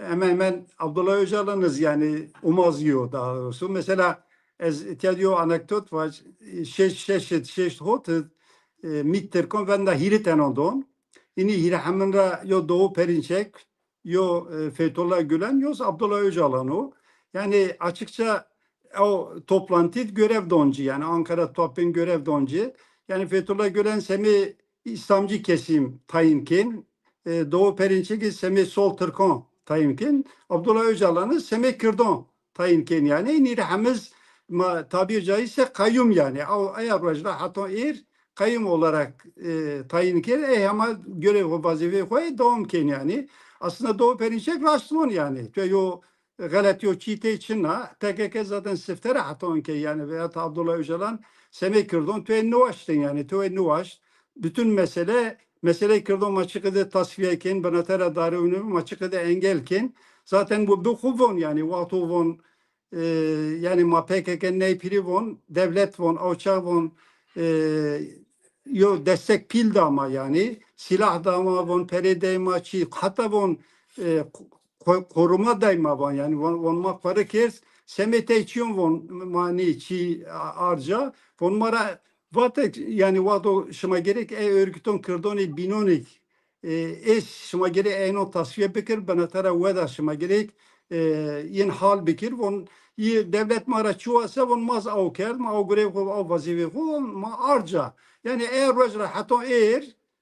Hemen Abdullah Öcalan'ız yani umazıyor daha doğrusu. Mesela diyor anekdot var. Şeş hot mitterkon ben de hiriten ondon. İni hirahamında yo Doğu Perinçek yo Fethullah Gülen yo Abdullah Öcalan o. Yani açıkça o toplantı görev doncu yani Ankara Top'un görev doncu. Yani Fethullah Gülen semi İslamcı kesim tayinken, Doğu Perinçek'i semi sol Türkon tayinken, Abdullah Öcalan'ı semi Kürdon tayinken yani nirahımız tabir caizse kayyum yani. Eğer vecda hatta kayyum olarak tayinken ama görev vazife koy doğumken yani. Aslında Doğu Perinçek rastlon yani. Yo galet yo çite içina TKK zaten siftere hatta onke yani veya Abdullah Öcalan Semih Kürdon tüye nuvaştın yani tüye nuvaşt. Bütün mesele Kürdon maçıkıda tasfiyeyken banatera darı ünlü maçıkıda engelken zaten bu kuvon yani vatovon yani ma PKK neypiri von devlet von avçak von yo destek pil da ama yani silah da ama von perede maçı hatta von koruma dayma von yani von makbarı kez semete içiyon von mani çi arca von mara vatek yani vato şıma gerek örgütün kırdoni binonik şıma gerek eno tasfiye bekir banatara veda şıma gerek yin hal bekir von devlet mara çuasa von maz avker ma o grev av vazife ma arca yani rojra hatta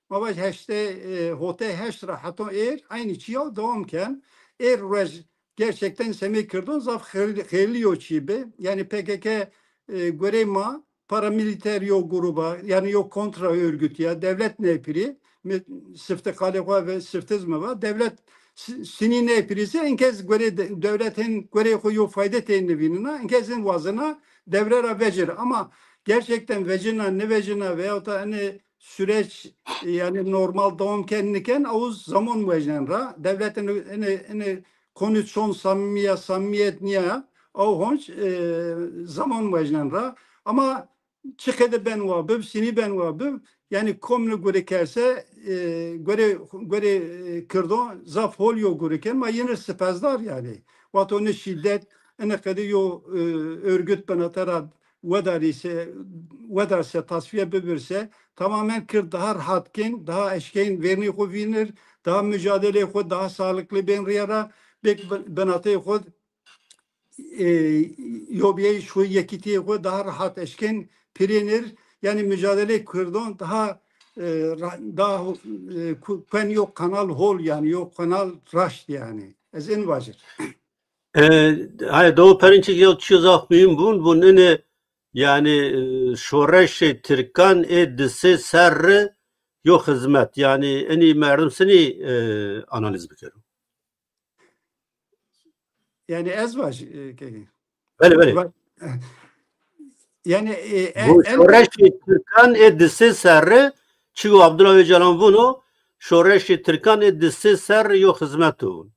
ma baş heşte hote heşra hatta aynı çiya devamken roj gerçekten Semih Kürdon zaf xeliyor çibe yani PKK göre ma paramiliter yok gruba yani yok kontra örgüt ya devlet nepiri sıftı kalekva ve sıftızmı var devlet sini nepirisi enkez göre devletin göre koyu fayda teynivine enkezin vazına devrera vecir ama gerçekten vecina ne vecina veyahut da hani süreç yani normal doğum kendiken avuz zaman vecnenra devletin hani kondisyon samimiyet niye avhonç zaman vecnenra ama çıkıdı ben vabıv, sini ben vabıv. Yani komunu göre kerse göre kırdon zaf holyo göre ker ma yine sepezdar yani. Vatonu şiddet ene kadar yo örgüt banatara vedarse tasfiye bibirse tamamen kır daha rahatken daha eşkeğin verini kovinir daha mücadele kod daha sağlıklı ben riyara bek banatayı kod yobiye şu yekitiye kod daha rahat eşken pirinir yani mücadele kırdon daha pen yok kanal hol yani yok kanal raşt yani ezen vacir. Hayır Doğu Perinçek yol çizak mühim bunun ne yani şoreş Türkan edisi serri yok hizmet yani en iyi merdimsini analiz bikerim. Yani ez var. Böyle. Yani bu şoreş Türkan edisi serri çünkü Abdullah Öcalan bunu şoreş Türkan edisi serri yok hizmet o.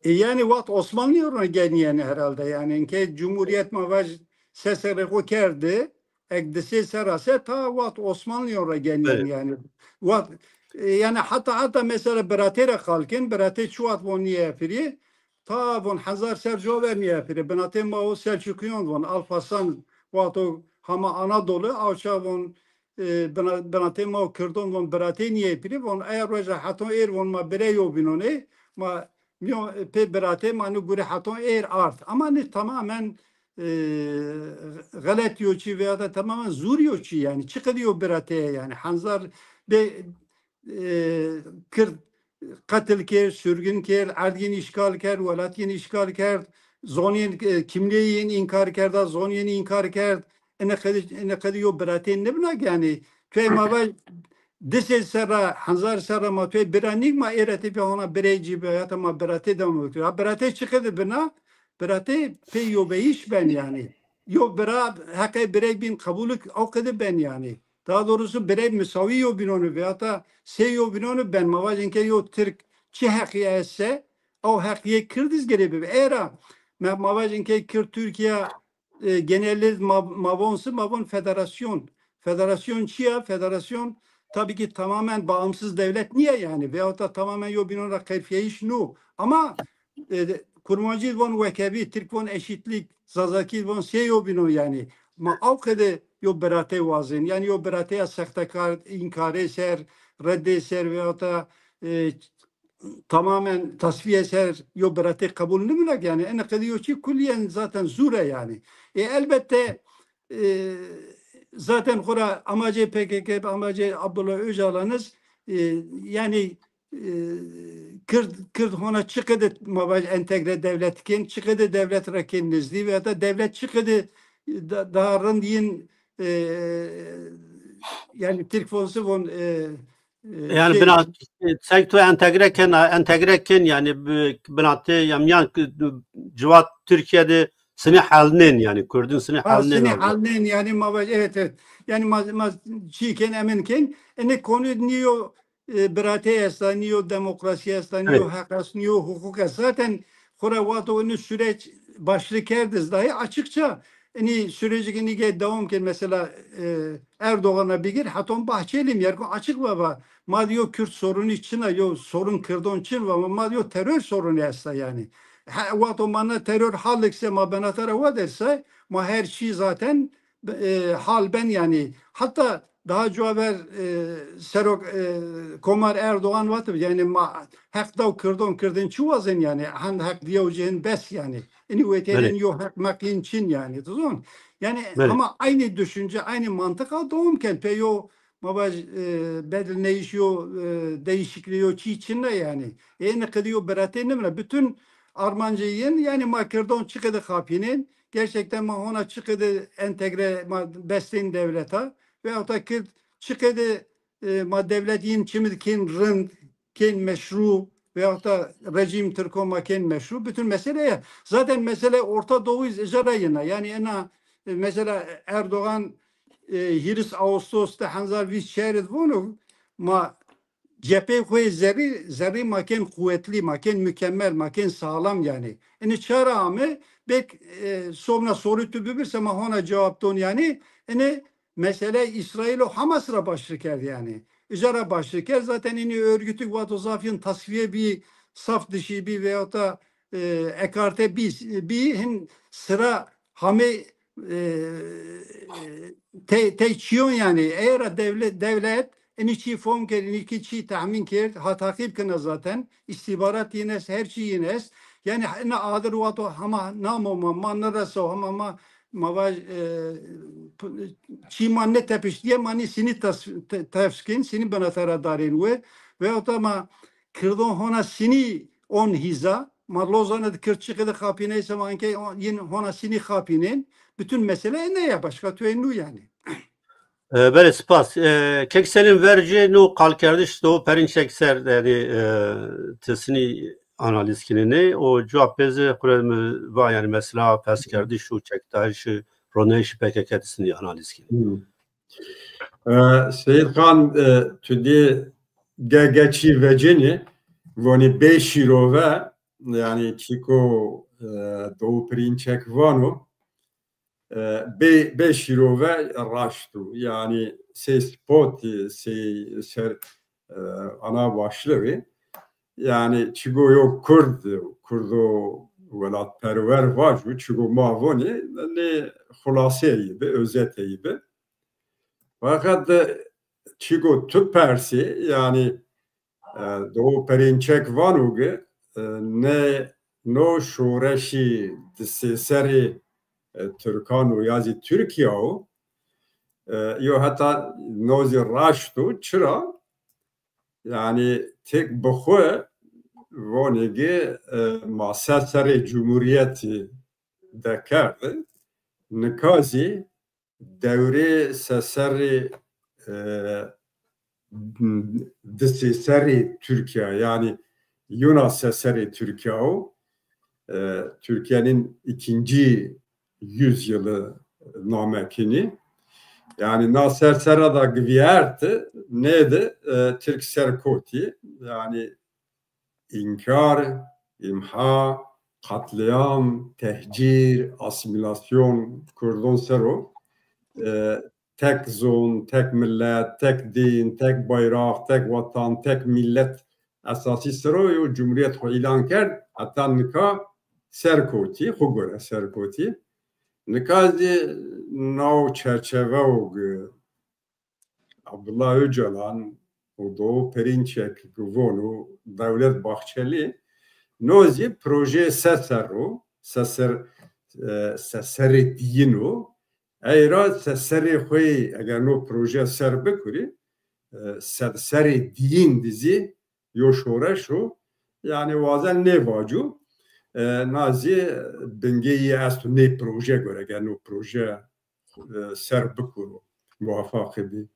Yani what Osmanlı yoruna gelen yani herhalde yani ki Cumhuriyet mavaj sesere ko kerdi ekdisi serase ta vat Osmanlı oraya geliyor Evet. yani. Vat yani hatta mesela Beratere kalkın, Beratere çuvat von niye yapıyor? Ta von Hazar Serjover niye yapıyor? Benate Mao Selçukluyon von Alparslan vat o hama Anadolu avşa von Benate Mao Kürdon von Berate niye yapıyor? Von eğer roja haton von ma bereyo binone ma pe Berate manu gure haton art. Ama ne tamamen galet yoçi veya da tamamen zur yoçi yani çıkıyor Berate'ye yani Hanzar be Kürt katil ker, sürgün ker, erdin işgal ker, velatyen işgal ker, zonyen kimliğin inkar ker da zonyen inkar ker. Ne kadar Berate'nin ne bırak yani. Tüy maval dese sera Hanzar sera ma tüy beranik ma erete bir ona bereci bir hayata ma Berate devam ediyor. Berate çıkıyor bina. Berate pe yo beyiş ben yani. Yo bera hakikaten birey bin kabulük o kadar ben yani. Daha doğrusu birey müsavi yo binonu veya da yo binonu ben mavacınke yo Türk çi hakiye ise o hakiye Kürdiz gibi. Eğer mavacınke Kürt Türkiye genelde mavon federasyon. Federasyon çiye federasyon tabii ki tamamen bağımsız devlet niye yani veyahut da tamamen yo binonu kayfiye iş nu ama kurmacı von vekebi, Türk von eşitlik, zazaki von seyo bino yani. Ma av kadar yo berate vazin yani yo berate sahtekar, inkar ser, redde ser veyahut da tamamen tasfiye ser yo berate kabul nümünek yani. En kadar yo ki kulliyen zaten zure yani. Elbette zaten kura amacı PKK, amacı Abdullah Öcalan'ız yani Kürt ona çıkıdı mabaj entegre devletken çıkıdı devlet rakenizdi veya da devlet çıkıdı daha randiyin yani Türk fonsu von yani bina sektör entegreken yani binatı yamyan civat Türkiye'de seni halinin yani Kürdün seni halinin yani mabaj evet yani çiğken eminken ne konu niye Berate esta, niyo demokrasi esta, niyo hakas, niyo hukuk esta. Zaten Horavat'ın süreç başlıkerdiz dahi açıkça süreci devamken mesela Erdoğan'a bir gir haton bahçelim yerken açık baba ma diyor Kürt sorunu içine yo sorun Kürdon için var ma diyor terör sorunu esta yani. Vato mana terör hallikse ma benatara va derse ma her şey zaten hal ben yani hatta daha cevher serok Komar Erdoğan vatı yani hak da Kürdün çuvazın yani hak diyeceğin bes yani. Veterin yok hak makin Çin yani. Yani ama aynı düşünce aynı mantıka doğumken peyo mabaj bedel ne işiyor değişikliği yok Çin'de yani. Ne kadar Berate ne bütün Armancı'nın yani Makedon çıkıdı kapinin gerçekten ona çıkıdı entegre besleyin devlete veyahut da çıkıdı devlet yin çimidkin rınd ken meşru veyahut da rejim Türkoma ken meşru bütün meseleye zaten mesele Orta Doğu icrayına yani mesela Erdoğan Hiris Ağustos'ta Hanzar Viz şehret bunu ma cephe koyu zerri maken kuvvetli maken mükemmel maken sağlam yani. Çara ama bek sonra soru tübürse ma ona cevaptın yani mesele İsrail o Hamas'la başlıker yani. İcara başlıker zaten örgütü vatozafyın tasfiye bir saf dışı bir veyahut da ekarte bir sıra hame te çiyon yani eğer devlet çi form kerin çi tahmin ker ha takip kına zaten istihbarat yines her şey yines yani ne adır vato hama namoma manarasa hama mavaj çi manne tepiş diye mani sini tefskin sini benatara darin ve otama Kürdon hona sini on hiza ma Lozan'da Kürtçük'de kapine ise manke yine hona sini kapinin bütün mesele ne ya başka tüyenu yani. Böyle spas. Kekselin verici no kalkerdiş do perinçekser yani tesini analiz kinini o cevap bezi kurem va yani mesela pes kerdi şu çektaş roneş PKK'sini analiz kini. Seyit Khan tüdi geçi veceni voni 5 euro ve yani çiko doğu perinçek vano be şirove raştu. Yani se spoti se ana başlığı yani çigo yok kurdo velat perver vaju çigo mavoni ne hulaseyi be özeteyi be. Fakat çigo tüpersi yani doğu perinçek vanuge ne no şoreşi seseri Türkan u yazı Türkiye o yo hatta nozi raştu çıra yani tek bxwe vonegi masasere Cumhuriyeti dekardı nikazi devre seseri seseri Türkiye yani Yunan seseri Türkiye o Türkiye'nin 2. yüzyılı namekini yani Nasser Serada gviyerti neydi? Türk Serkoti yani inkar, imha, katliam, tehcir, asimilasyon, Kurdon Sero tek zon, tek millet, tek din, tek bayrak, tek vatan, tek millet esası Sero'yu Cumhuriyet ilan kerd hatta nika Serkoti, hugura Serkoti Nikazi nav çerçeve oğu Abdullah Öcalan o Doğu Perinçek Guvonu Devlet Bahçeli nozi proje seseri diyinu eyra seseri huy eğer no proje ser bekuri seseri diyin dizi yoşora şu yani bazen ne vacu nazi dengeyi astu ne proje göre gelen o proje ser bikuru muvaffak bi.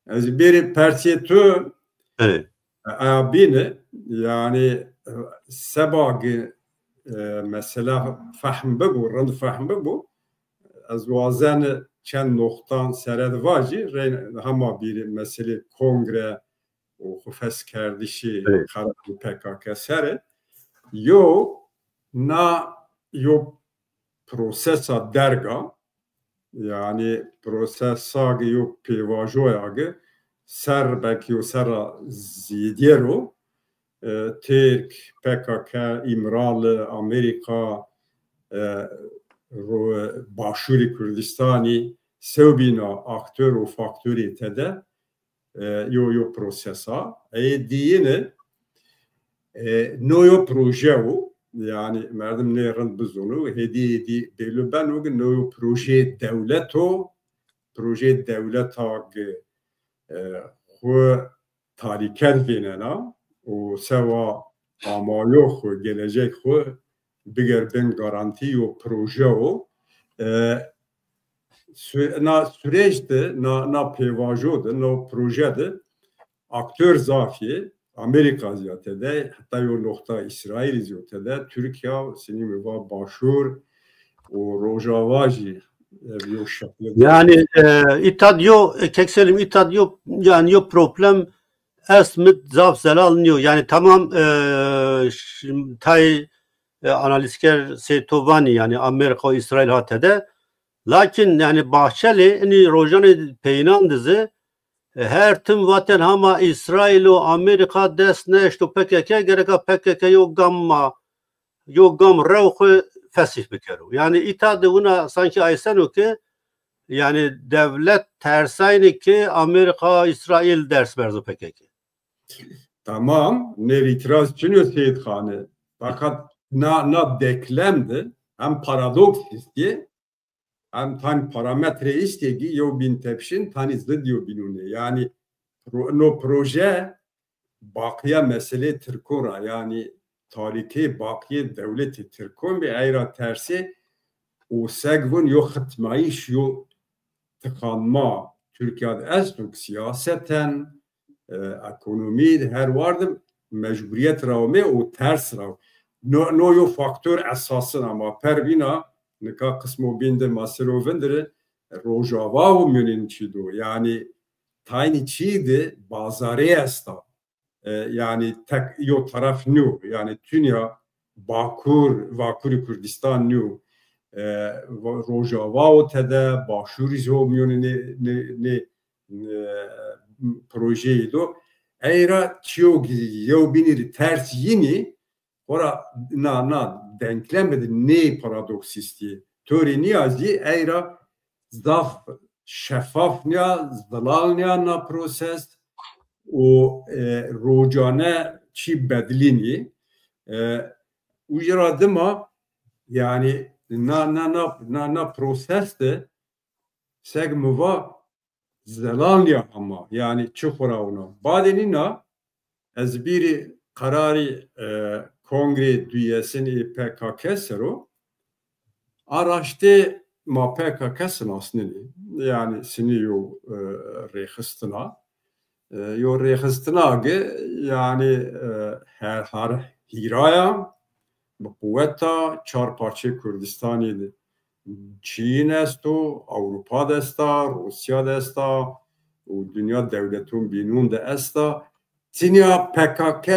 Az bir persiyetu abine yani sabagi mesela fahm bu rand fahm bu az vazen çen noktan sered vaji hama bir mesele kongre o hufes kerdişi karar PKK seret yo na yo prosesa derga yani prosesa yo pevajoya ser belki o sera zidiyero Türk, PKK, İmralı, Amerika Başuri Kurdistani sevbina aktör o faktörü tede yo prosesa diyene no yo proje o yani merdim ne rand bizonu hedi belli ben o gün no proje devlet o tariket binena o seva amayo gelecek o biger ben garanti o proje o na süreçte na pevajoda na projede aktör zafi Amerika ziyatede hatta yo nokta İsrail ziyatede Türkiye senin ve başur o rojavaji yani itadyo kekselim itadyo yani yo problem esmit zaf zelalniyor yani tamam tay analizker Seytovani yani Amerika İsrail hatede lakin yani Bahçeli ni rojani peynan dizi her tüm vatan hama İsrail o Amerika desneşto PKK gereka PKK yok gam revhu fesih bikeru yani itadı buna sanki aysen o ki yani devlet tersayni ki Amerika İsrail ders verdi PKK. Tamam ne itiraz için Seyit Khan'ı fakat na deklemdi hem paradoks istiyor hem tane parametre istiyor ki yo bin tepşin tane zıd yo binune yani no proje bakiye mesele Türkora yani tarihi bakiye devleti Türkon bir ayra tersi o segvun yo hıtmayış yo tıkanma Türkiye'de esnuk siyaseten ekonomi her vardı mecburiyet ravme o ters rav no yo faktör esasın ama pervina nika kısmı binde masero vendire rojava o münin çido yani tayni çiydi bazarı esta yani tek yo taraf nu yani Dünya Vakuri Kürdistan nu روجاوا و تده باشوری زومیون نه پروژه دو ایرا چیو یو بینی ترس یینی ورا نه denklemedi ne paradoksisti. Töri niyazi eyra zaf şeffaf niya, zalal niya na proses o rojane çi bedlini ujradıma yani na proseste segmuva zalal niya ama yani çıkora ona. Badenina ez biri kararı Kongre dünyasını PKK sero araştı ma PKK'sın aslında yani seni yo rehistına yo rehistına yani her hiraya bu kuvveta çar parça Kürdistan'ıydı. Çin esto, Avrupa desta, Rusya desta, o dünya devletun binun de esta. Tinya PKK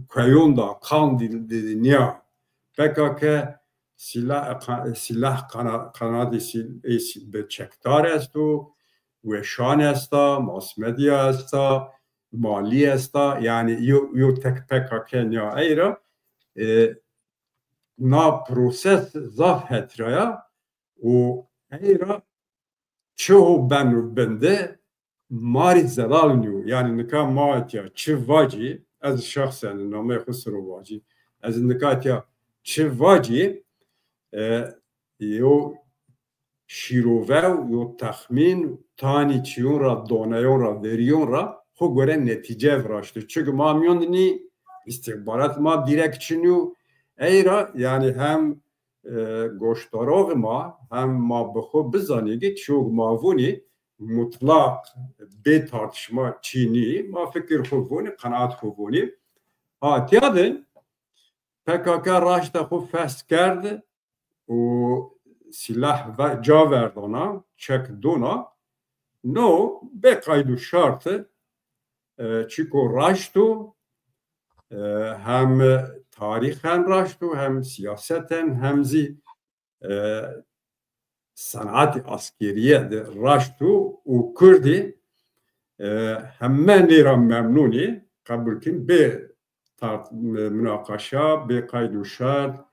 kayonda kan diliniya PKK silah kanadı beçektar esto ve şan esta mass medya esta mali esta yani yo tek PKK niya ayra na proses zaf hetraya o ayra çoğu bende mari zelal yani nika maatya çivvaci az şahsen namı xusrovaci az nikatya çivvaci yo şirovev yo tahmin tani çiyon ra donayon ra veriyon ra xo göre netice vraştı çünkü mamyon ni istihbarat ma direkt çinyu eyra yani hem goştarov ma hem ma bixo bizanigi çok mavuni mutlak bir tartışma Çin'i ma fikir xubuni, kanaat xubuni hatiyadın PKK raşta xub fest kerdi o silah ve caverdi ona çekdi ona no be kaydu şartı çünkü raştu hem tarihen raştu hem siyaseten hem sanat askeriye de raştu u kurdi hemen nira memnuni kabul kin be münakaşa be kaydu şart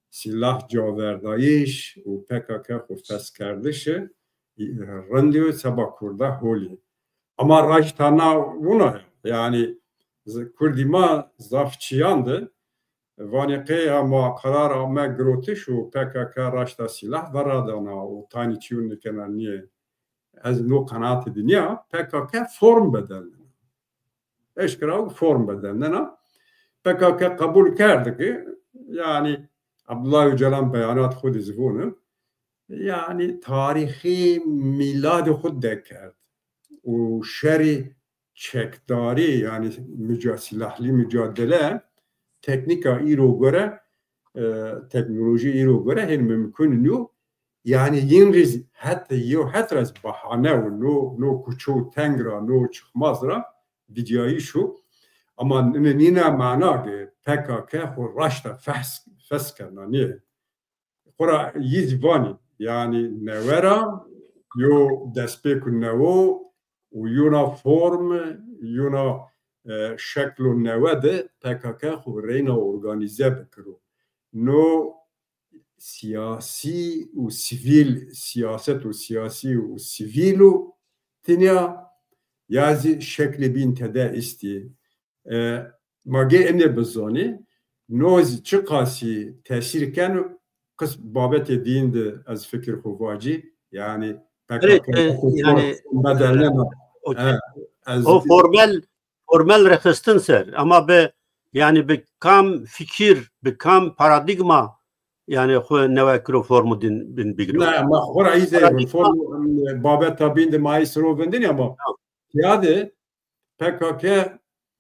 silah caverdayiş u PKK xufes kerdişi randiyo sabah kurda holi ama raştana buna yani kurdima zafçiyandı Vanıqe ama karar ama grotiş o PKK raşta silah varadana o tani çiğun kenar niye az no kanaat dünya PKK form bedeldi. Eşkıra form bedeldi. PKK kabul kerdi ki yani Abdullah Öcalan beyanat xud izvunu yani tarihi milad xud dekerdi. O şeri çekdari yani silahli mücadele teknika iro göre teknoloji iro göre hen mümkün nü yani yinriz hatta bahane ve no kuçu tengra no çıkmazra videoyu şu ama nina mana ki PKK ho raşta feskerna niye kora yizvani yani nevera yo despeku nevo u yuna form yuna şeklu nevede PKK xureyna organize bikru. No siyasi u sivil siyaset u siyasi u sivilu tinya yazı şekli bin tede isti. Mage ene bezani noz çıkası tesirken kız babet edindi az fikir huvaci yani PKK yani o formel refestin ser ama be yani bir kam fikir bir kam paradigma yani nevekro formu bin bigro. Ne ama orayı form babet tabin de maestro vendin ama yani PKK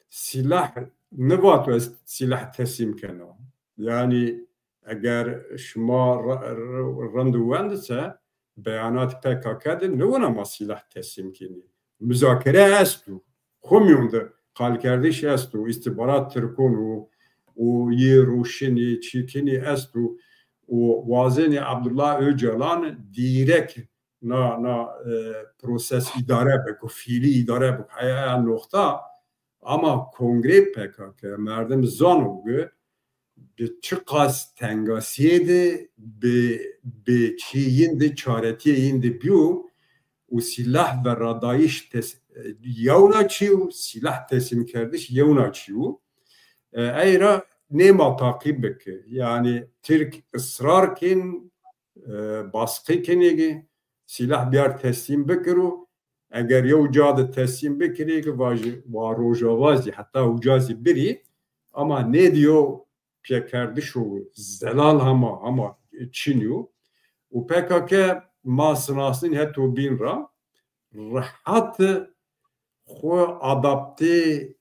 silah ne var silah teslim kena. Yani eğer şuma randevandse beyanat PKK'de ne var ama silah teslim keni. Müzakere estu. Komyonda kal kardeş estu istihbarat Türk'ün و یه روشنی چیکنی است و وازن عبدالله اوجلان دیرک نا پروسس اداره بکو فیلی اداره بکو های نقطه اما کنگره پکا که مردم زانو گه به چه قاس تنگاسیه ده به چیین ده چارتی این ده بیو و سلاح و رادایش یونا چیو سلاح تسلیم کردش یونا چیو ایرا نیما تاقیب بکه یعنی ترک اصرار کن baskı kenegi silah biar teslim bekiro eğer ya ucadı teslim bekiri var rojavazi hatta ucazi biri ama ne diyor pekardı şu zelal ama çiniyor o PKK masnasın heto bin ra rahat xo adapte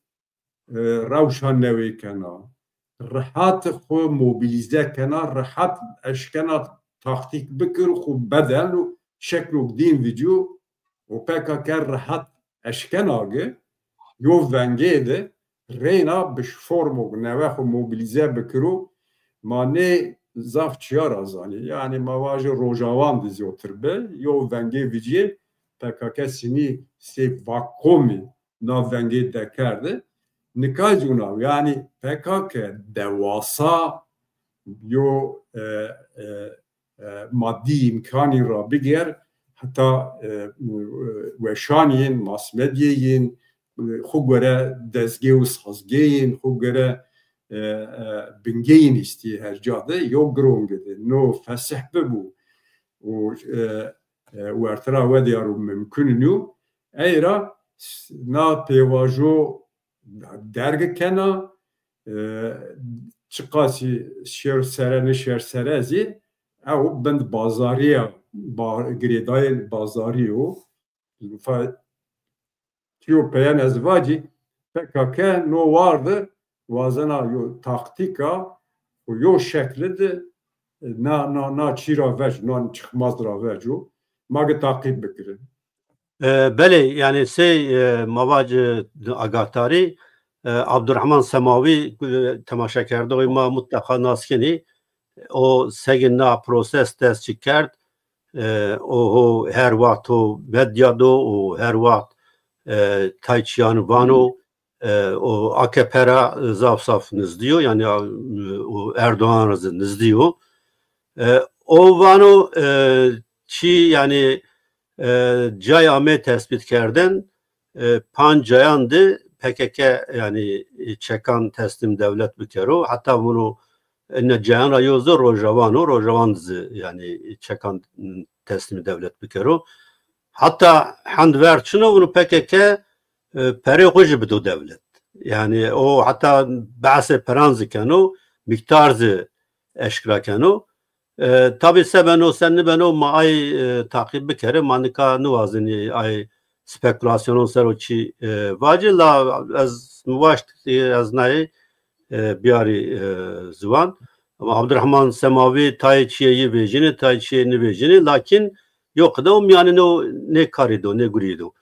rawşan nevi kana rahat xo mobilize kana rahat eşkenat taktik bikir xo bedel u şeklu din video o PKK rahat eşkenagı yov vengede reyna biş formu neve xo mobilize bikiru mane zaf çiyar azani yani mavajı rojavan diziyotir be yov venge vidiye PKK sini se vakomi na venge dekerdi nikajuna yani PKK devasa yo maddi imkani ra biger hatta weşaniyin masmediyin xu göre dezge u sazgeyin xu göre bingeyin isti her cade yok grongede no fesih bu و ارترا ودیارو ممکنه ایرا نا پیواجو درگ کنا چقاسی شیر سرنه شیر سرازی او بند بازاریه گریدای بازاریو ف تیو پیان ازواجی PKK نو vardı vazana yo taktika o yo şeklidir na çira vec na çıkmaz ra vecu magı takip bekirin. Bele yani mavacı agatari Abdurrahman Semavi temaşa kerdi o ma mutlaka naskeni o segina proses dest çıkard o her vaxt o medyado o her vaxt Tayçiyan Vano o AKP'ra zaf nizdiyor yani o Erdoğan razı nizdiyor o Vano çi yani cay ame tespit kerden pancayandı PKK yani çekan teslim devlet bükero hatta bunu ne cayan rayozda Rojavan yani çekan teslim devlet bükero hatta handverçino bunu PKK peri hoji bidu devlet yani o hatta bazı peranzikano miktarzı eşkrakano tabi sebeno senni beno ma ay takip bikere manika nuvazini ay spekülasyonun seroçi vacilla az muvaşt az nay biyari zvan ama Abdurrahman Semavi Tayçiye'yi vejini lakin yok da o yani ne karido ne gurido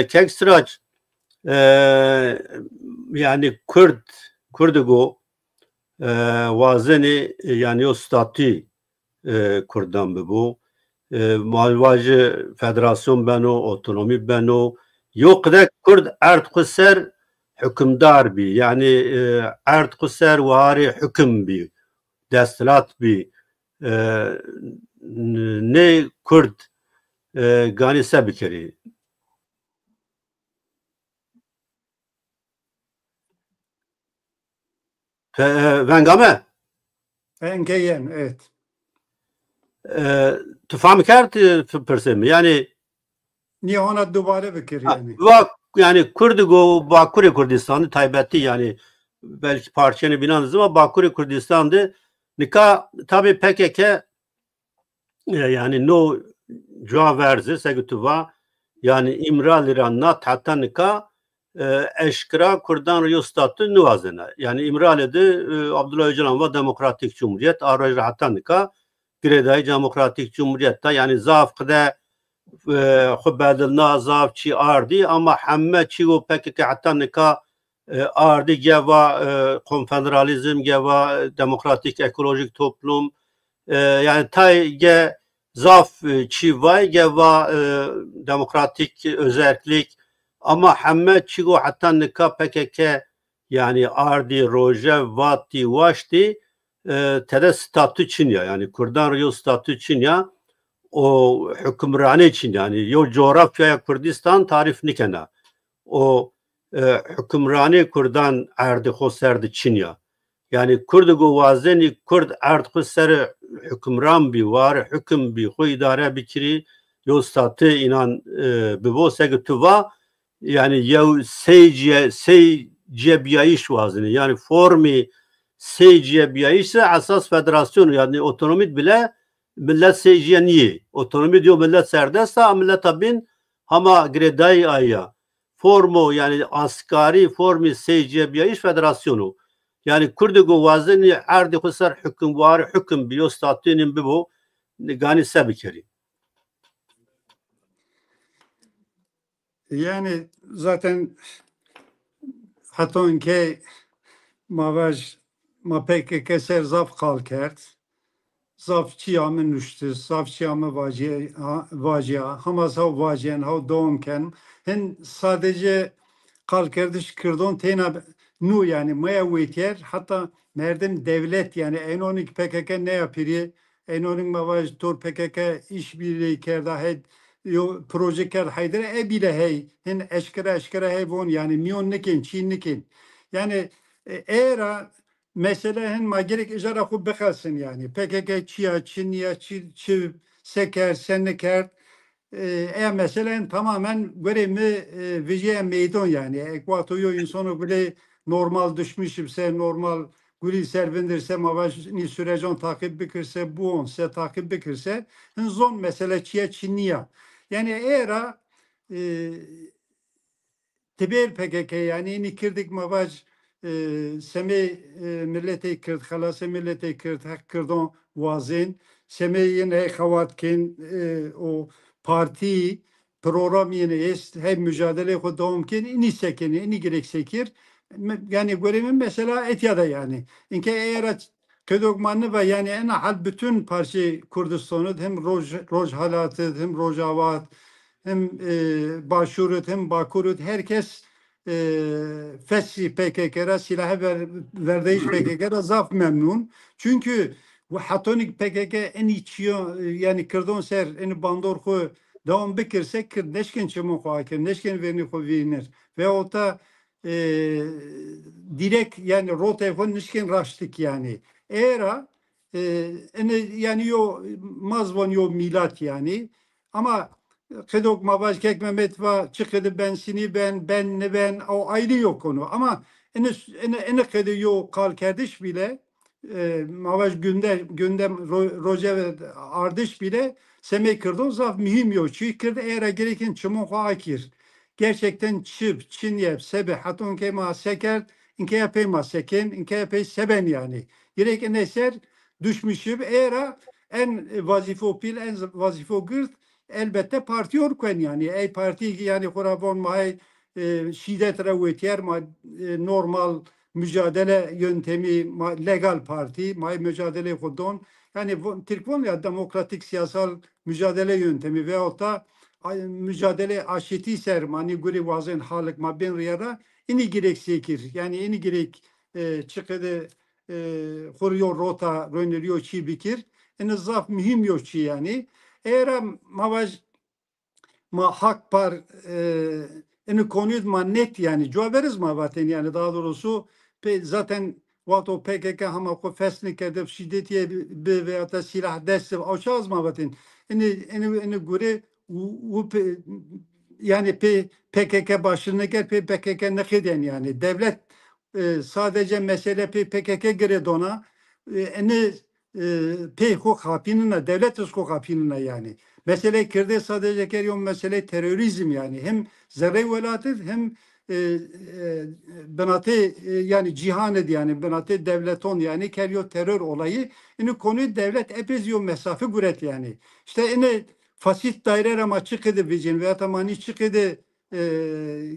kekstraç yani Kurdigo vazeni yani o statü Kurdan bu malvacı federasyon beno otonomi beno yok da Kurd ertkuser hükümdar bi yani ertkuser vari hüküm bi destilat bi ne Kurd gani sebikeri Vengame? Vengeyen, evet. Tufam kerdi persemi yani niye ona duvara bekir yani? Yani Kurdigo Bakuri Kurdistan'ı Taybet'i yani belki parçanı binanız ama Bakuri Kurdistan'dı nika tabi PKK yani no cevverzi segütüva yani İmraliran'na hatta nika eşkira Kurdan Riyo statü nuvazena. Yani İmrali'de Abdullah Öcalan ve Demokratik Cumhuriyet aracı hattanika Gireday Demokratik Cumhuriyet'ta yani zafkıda xubadilna zaf çi ardi ama hemme çi o PKK hattanika ardi geva konfederalizm geva demokratik ekolojik toplum yani tayge zaf çivay geva demokratik özellik ama hemme çigo hatta nika PKK yani ardi roje vati vaşti tere statü Çin ya yani Kurdan yo statü Çin ya o hükümrani Çin yani yo coğrafyaya Kürdistan tarif nikena o hükümrani Kurdan erdi hoserdi Çin ya yani Kurdu vazeni Kurd erd hoser hükümran bi var hüküm bi ho idare bikiri yo statü inan bibo segtuva yani yev seyciye biyayiş vazini yani formi seyciye biyayişse asas federasyon yani otonomit bile millet seyciye niye otonomi diyor millet serdesta millet tabin ama greday aya formu yani asgari formi seyciye biyayiş federasyonu yani Kurdu vazini erdi kusar hüküm var hüküm biyo statünün bibo gani sebikeri. Yani zaten hatta ki mavaj ma PKK ser zaf kalkert zaf çiyamı nüştü zaf çiyamı vaciya Hamas hav vaciyen hav doğumken hen sadece kalkerdiş kırdon tena nu yani maya vetiyer hatta merdim devlet yani enonik PKK ne yapıyor enonik mavaj tor PKK işbirliği kerda hed yo proje ker haydere bile hey hen eşkere hey von yani miyon nekin Çin nekin yani era mesela hen ma gerek ijara xu bexalsın yani PKK çiya Çinliya çi seker seneker mesela tamamen göremi viziye meydan yani ekvatoyu insanı böyle normal düşmüşse normal guri servindirse mavaj ni sürecon takip bikirse bu onse takip bikirse zon mesela çiya Çinliya yani era tibel PKK yani nikirdik mavaj seme milleti Kürt halası milleti Kürt hak Kürdan vazin seme yine xavatkin o parti program yine est hem mücadele kodumkin ini sekini ini gerek sekir yani göremin mesela Etya'da yani inke eğer Kedogmanı ve yani en hal bütün parça Kürdistan'ı hem roj halatı hem rojavat hem başurut hem bakurut herkes Fesli PKK'ra silahı verdeyiş PKK'ra zaf memnun. Çünkü bu hatonik PKK en içiyor yani kırdon ser en bandor ko devam bikirse kır neşken çemun kuakir neşken verini ko vinir ve o da direkt yani rotayfon neşken raştık yani era yani yo mazvan yo milat yani ama Kedok mavaj kek Mehmet va çıkıdı bensini ben o ayrı yok konu ama ene kedi yo kal kerdiş bile mavaj gündem roje ve ardiş bile semey kırdı zaf mühim yok çünkü eğer gereken çımon akir gerçekten çıp çin yap sebe hatun kema seker inke yapayma seken inke yapay seben yani gereken eser düşmüşüp eğer en vazife pil en vazife gırt elbette parti orkuen yani ey parti yani kurabon may şiddet revetiyer ma normal mücadele yöntemi legal parti may mücadele kodon yani Türkvon ya demokratik siyasal mücadele yöntemi veyahut da mücadele aşiti sermani guri vazen halık ma ben riyara ini gerek sekir yani ini gerek çıkıdı kuruyor rota röneriyor çi bikir en zaf mühim yok çi yani eğer mavaj ma hak par en konuyu ma net yani cevaberiz ma vaten yani daha doğrusu zaten vato PKK hama ko feslik edip şiddetiye veya da silah desteği açaz ma vaten eni göre yani PKK başına gel PKK ne keden yani devlet sadece mesele PKK göre dona eni peyko kapinine devlet usko kapinine yani mesele kirde sadece keryon mesele terörizm yani hem zerre velatı hem benate yani cihanet yani benate devleton yani keryo terör olayı ini konu devlet epezyo mesafe guret yani işte ini fasit daire ama çıkıdı bizim veya tamani çıkıdı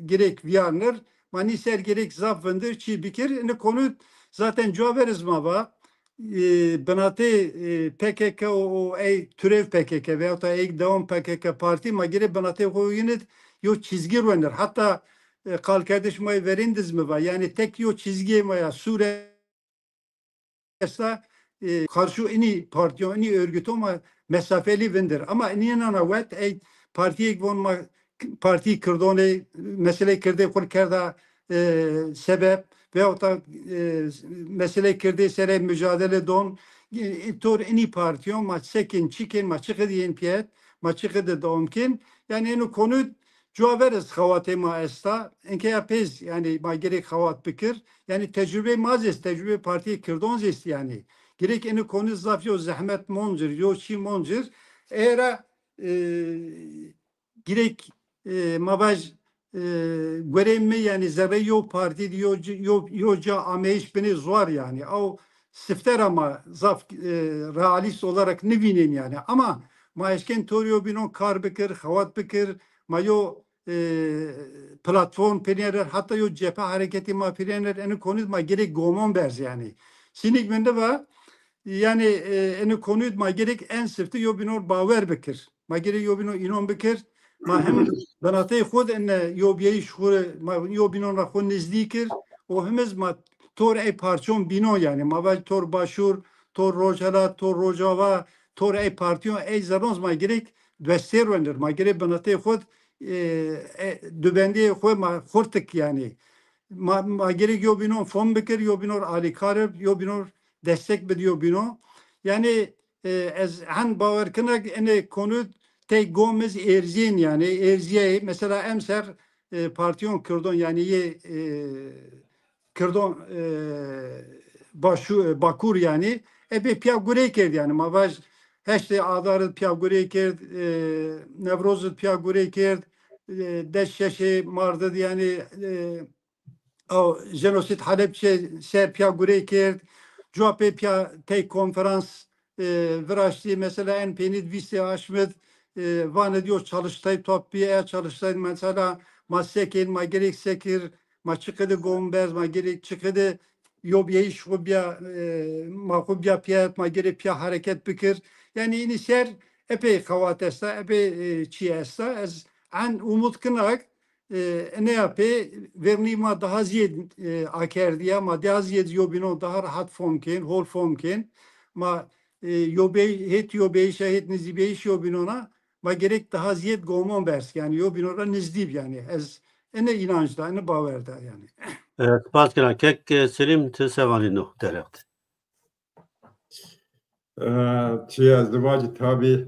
gerek viyanır mani ser gerek zaf vındır çi bikir ne konu zaten cevaberiz mava benate PKK o ey türev PKK veyahut da ey devam PKK parti ma gire benate koyunit yo çizgi röner hatta kal kardeş may verindiz mi var yani tek yo çizgi maya Suriye karşı ini partiyo ini örgütü ama mesafeli vindir ama iniyen ana vet ey partiye vonma parti kırdone mesele kirde kur kerda sebep veyahut da mesele kirde sere mücadele don tor ini partiyo maç sekin çikin maçı kediyen piyet maçı kedi domkin yani enu konu cevaberiz havate ma esta enke yapez yani ma gerek havat fikir yani tecrübe mazes tecrübe partiye kırdon zest yani gerek eni konu zafyo zahmet moncur yo çi moncur eğer gerek mabaj göremme yani zerre yo parti diyor yoca ameyiş beni zor yani o sifter ama zaf realist olarak ne binin yani ama maişken toruyor binon kar bikir havat bikir mayo platform penerer hatta yo cephe hareketi ma penerer eni konu ma gerek gomon berz yani sinik mende var yani eni konu ma gerek en sifti yo binor baver bikir ma gerek yo binor inon bikir ma hem benatay khud en yo biye şhur ma yo binor ra khud nezdikir o hemiz ma tor ey parçon bino yani ma vel tor başur tor rojala tor rojava tor ey partiyon ey zaronz ma gerek dwester wender ma gerek benatay khud dübendi khud ma khurtik yani ma gerek yo binor fon bikir yo binor alikarib yo binor destek bediyor bino yani ez han baver kınak ene konu tek gomez erzin yani erziye mesela emser partiyon kurdon yani ye kurdon bakur yani ebe piyagure kerdi yani mavaj heşte adarı piyagure kerdi nevrozu piyagure kerdi deşşeşe mardı yani o jenosit Halepçe ser piyagure kerdi Cevap'e pia tek konferans viraştı mesela en penit visi aşmet van ediyor çalıştay topbiye çalıştay mesela masekin ma gerek sekir ma çıkıdı gombez ma gerek çıkıdı yobiye iş hobya ma hobya piyat ma gerek piya hareket bikir yani ini ser epey kavatesta epey çiyesta az an umut kınak ne yapı verniğime daha ziyed akerdiye ama daha ziyed yobino daha rahat formken hol formken ma yobey het yobey şehit nizibey yobinona ma gerek daha ziyed gomon bers yani yobinora nizdib yani ez ene inançta ene baverde yani. Evet, Pascal kek Selim tesevani no derekt. Çi azdivacı tabi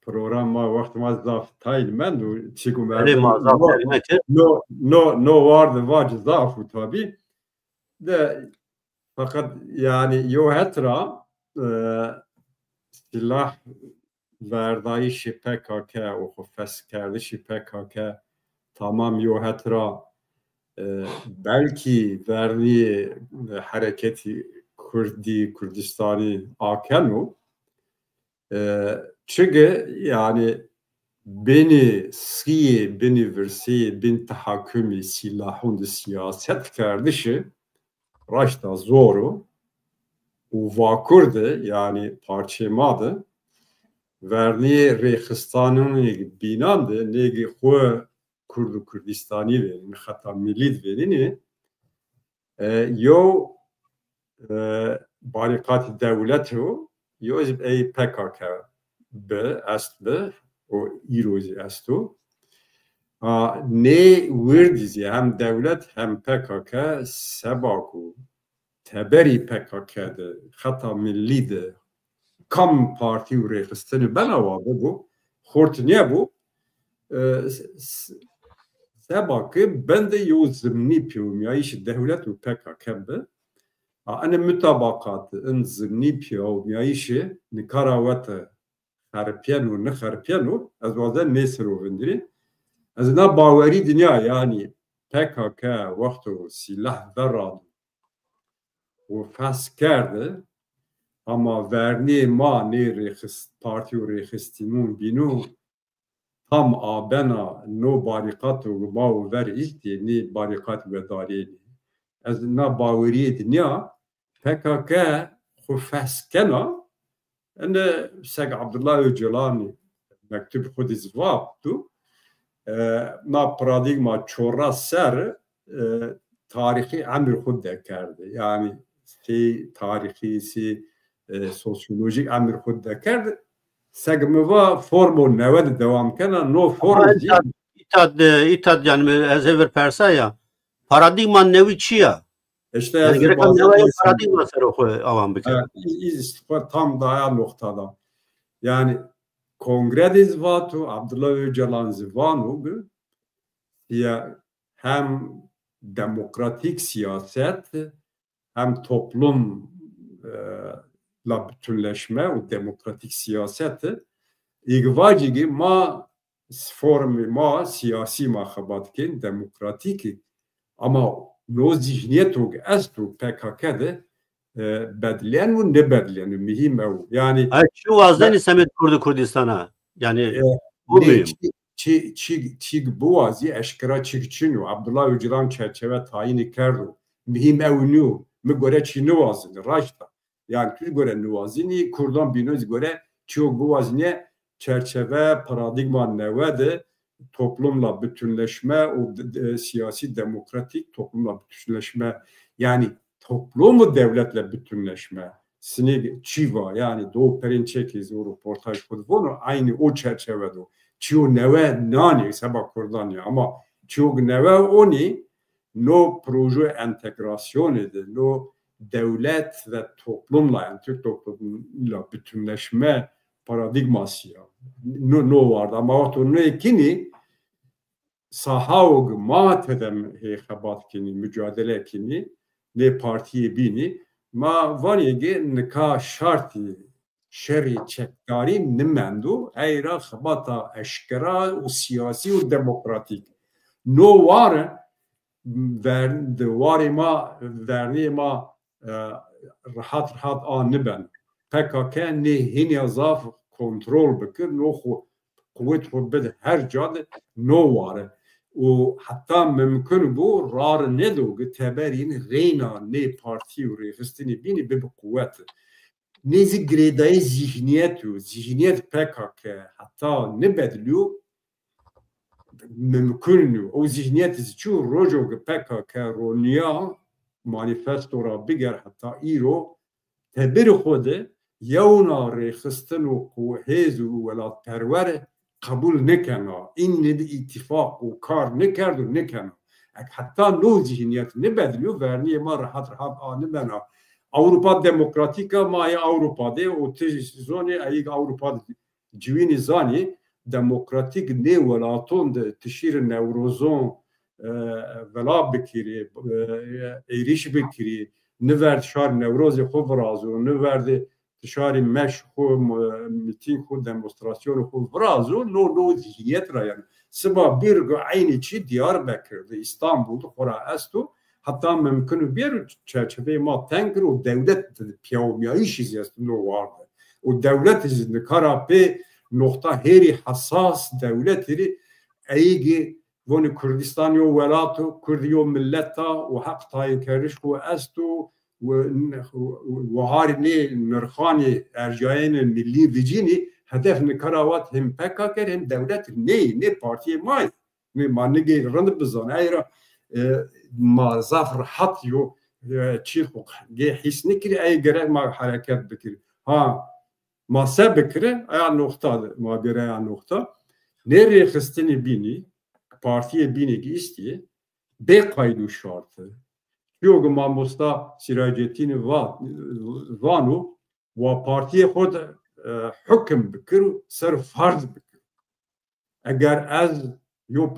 programa vaktimiz zaf tayil men du çiku Selim azap derine ki no vardı vacı zafu tabi de fakat yani yo hetra silah verdayişi PKK o feskerlişi PKK tamam yo hetra belki verdiği hareketi Kurdistani akenu çünkü yani beni versi bin tahakkümü silahın siyaset kardeşi raşta zoru uvakurdu yani parçamadı verdiği rehistanın binandı negi hu Kurdistani verin hatta milli verini yo barikat devleti yo ey PKK be aslı o irozi astu ne verdiz hem devlet hem PKK sebaku teberi PKK'de hatta millide kam parti urexistini benavadı bu hort niye bu sebakı ben de yo zimni piyum ya iş devlet u PKK be ana mütabakatı in zimni piyum ya işi nikaravata harpiyanu ne harpiyanu az vazen nesru vendiri az na baveri dünya yani PKK vaktu silah verad o faskerdi ama verni ma ne parti rehistimun binu tam abena no barikat u bav ver isti ni barikat ve dari az na bawriye dünya PKK xufeskena ene seg Abdullah Öcalan mektub xud izvabtu na paradigma çorra ser tarihi emir xud dekerdi yani tarihisi sosyolojik emir xud dekerdi segmeva formu neved devam kena no form İtad yani ezever persaya paradigma nevi çiya işte yani gereken nevi paradigma seroxu avam bike tam daha noktada yani Kongre zivatu Abdullah Öcalan zivanu ya hem demokratik siyaset hem toplumla bütünleşme o demokratik siyaseti İgvacigi ma formi ma siyasi mahabatkin demokratik ama no zihniyetuk estu PKK'de bedlen ve ne bedlen mühim ev yani şu vazden İsmet Kurdistan'a yani bu mühim çig bu vazi eşkara çigçinu Abdullah Öcalan çerçeve tayini kerdu mühim ev nu mi göre çinu vazini raşta yani tüz göre nu vazini Kurdan binoz göre çok bu vazine çerçeve paradigma nevede toplumla bütünleşme o siyasi demokratik toplumla bütünleşme yani toplumu devletle bütünleşme sinig çiva yani Doğu Perinçekiz o röportaj kodunu aynı o çerçevede çiğ neve nani sabah Kurdan ya ama çiğ neve oni no proje entegrasyon edi no devlet ve toplumla yani Türk toplumuyla bütünleşme paradigması ya no vardı ama o ne kini sahawg matedem hehabat kini mücadele kini ne partiye bini ma vaniyge nika şarti şerri çekdari nimendu eyra xabata eşkera o siyasi o demokratik no var verni ma rahat an ben PKK ne hin zaf kontrol bikir no kuvvet bed her cad no var o hatta mümkün bu rar ne do teberin reyna ne parti u refistini bini be kuvvet nezi gredaya zihniyet PKK hatta ne bedliyor mümkün o zihniyet şu rojo PKK ronia manifestora biger hatta iro tebir xode yawna refistin u hezu velat perver kabul nekena in de ittifak o kar ne kerdu nekena hatta no zihniyet ne bedliyor verniye ma rahat anı bena Avrupa demokratika maya Avrupa'da o tezoni ayık Avrupa'da civini zani demokratik ne velaton de tişir nevrozon vela bikiri eriş bikiri ne verdi şar nevrozi xovrazo ne verdi tişari meş xo miting xo demonstrasyon xo vrazo no zihniyet ra yani sıba bir aynı çi Diyarbakır'da İstanbul'da xora estu hatta mümkün bir çerçeve ma tenkir o devlet piyavmiyayı şiziyası no vardı o devlet izini karape nokta heri hassas devletleri eygi voni Kürdistan yo velatu Kürdiyo milleta o hak tayin keriş o estu ve harini nırkhani ercayen milli vicini hedef karavat hem PKK hem devlet ne partiye may ne manige rand bizan ayra ma zafr hat yo çilxu ge hisnikri ay gerek ma hareket bikir ha ma sebekre ay nokta ma göre ay nokta nereye xistini bini partiye bini ki istiye be kaydu şartı Yoga mamosta Siracettin vanu ve partiye xod hüküm bikir ser farz bikir eğer az yo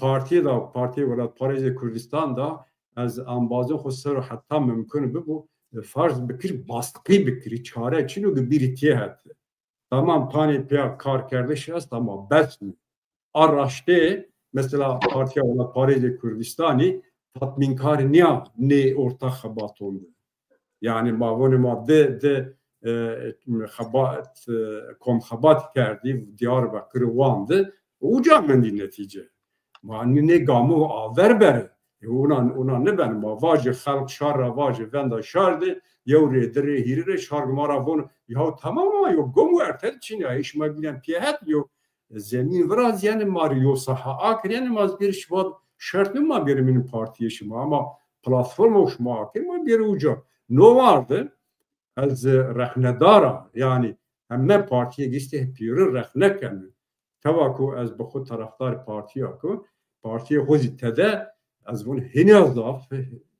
partiye velat Paris Kürdistan'da az ambazı xod ser hatta mümkün bu farz bikir baskı bikir çare için o bir ihtiyaç tamam tane piya kar kardeş است ama bes araştı mesela partiye velat Paris Kürdistan'ı tatminkar niye ne ortak xabat oldu yani mavoni madde de xabat kom xabat kerdi Diyarbakır vandı Uca mendi netice. Mani ne gamu aver bere. Ona ne ben ma vacı halk şarra vacı venda şardı. Yevre dere hirire şarg maravon. Ya tamam ama yok gomu ertel çin ya iş magilen piyahat yok. Zemin biraz yani Mario saha akır yani maz bir şvat şart mı bir benim partiye şima ama platform hoşuma akır mı bir uca. No vardı. Az rehnedara yani hem partiye geçti hep yürü rehne kendi. Tavaku az bu xud taraftar partiye ku partiye hozitede az bun hini azaf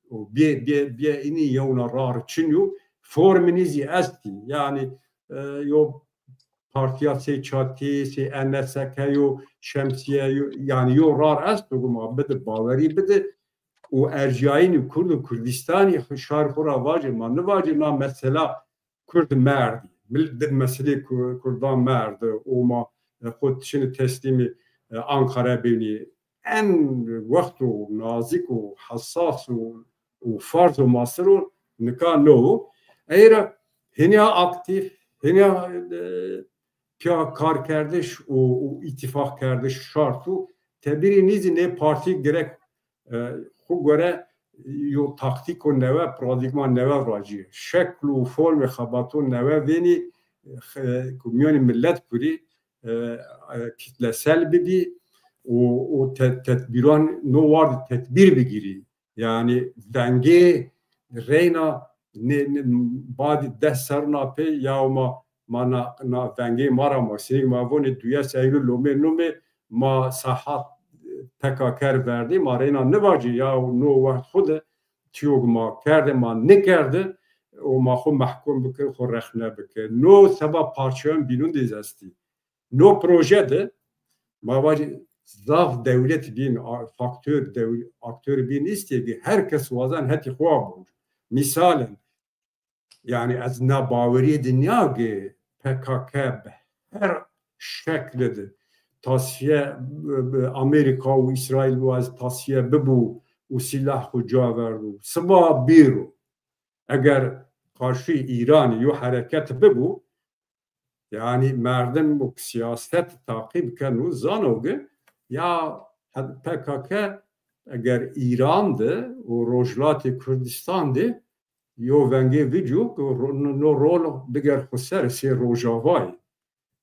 o bir ini yevna rar çinyu forminizi esti yani yo partiya se çati se NSK yo şemsiye yani yo rar est bu muhabbet baveri bide o erciyayini Kurdistani şarkura vacı man vacı na mesela Kurd merdi mesele Kurdan merdi o ma خود تشين تسليمي أنقرة بيني أن وقته نازك وحساس وفرض ومصر نكان نو أيرا هنيا أكتيف هنيا بيا كار كردش واتفاق كردش شرطو تبري نيزي نه بارتي جرك خو غره يو تاكتيك ونوا براديغما نوا راجي شكل وفورم خباتو نوا بيني كوميون ملت كوري kitlesel bir o tedbiran no vardı tedbir bir giri yani denge reyna ne badi desarna pe ya ma na denge mara ma sigma vone duya sayılı lome ma sahat tekaker verdi ma reyna ne vardı ya no var xude tiyog ma kerde ma ne kerde o ma xo mahkum bikir xo rexne bikir no sabah parçayan binun dezasti no projede mavacı zaf devlet bin aktör bin istedi herkes vazan heti xuabur misalen yani az nabaveri dünya ki PKK her şekilde tasfiye Amerika ve İsrail vaz tasfiye bu u silah uca verdi sabah bir eğer karşı İran yu hareket bu yani merdim bu siyaset takip kanu zanoge ya PKK eğer İran'dı o Rojlat-ı Kürdistan'dı yo venge video no rol diğer huser se Rojavay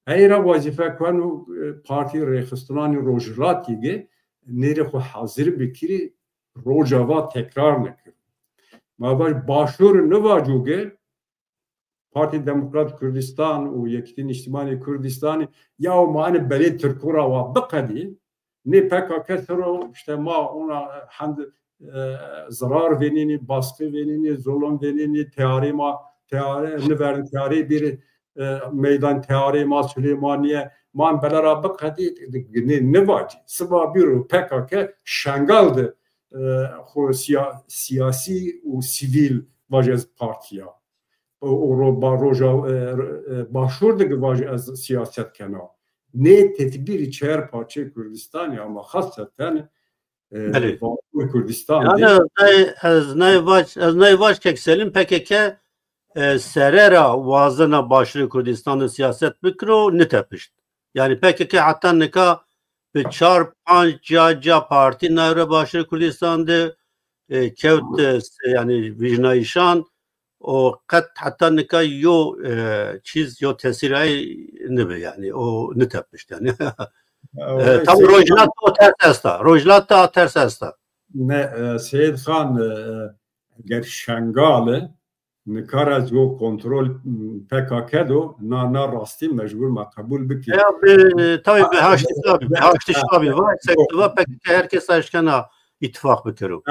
ayra vazife kanu parti Rehistan'ı Rojlat'ı ge nere xo hazır bikiri Rojava tekrar nekir ma başur ne vacuge Parti Demokrat Kürdistan o Yektin İçtimai Kürdistan'ı ya o mani beli Türkura ve bıkadi ne PKK sero işte ma ona hand zarar venini baskı venini zulüm venini teari ne verdi teari bir meydan teari ma Süleymaniye man belara bıkadi ne var sabah bir PKK şangaldı siyasi o sivil vajez partiya o baroja başvurdu ki az siyaset kenar. Ne tedbir içer parça Kürdistan ya ama hasseten Kürdistan. Yani az neyvaş kekselim PKK serera vazına başlı Kürdistan'ın siyaset bikro ne tepişti. Yani PKK hatta nika bir 4-5 parti navre başlı Kürdistan'da kevt yani vicnayişan o kat hatta nika yo çiz yo tesirayı ne be yani o ne tepmişti yani. Tam Rojlat o tersesta. Rojlat da tersesta. Ne Seyit Khan gerşengalı nikaraz yo kontrol PKK do na rasti mecbur ma kabul biki. Ya tabii haşti şabi var. Sektiva PKK herkes aşkına ittifak bitiru.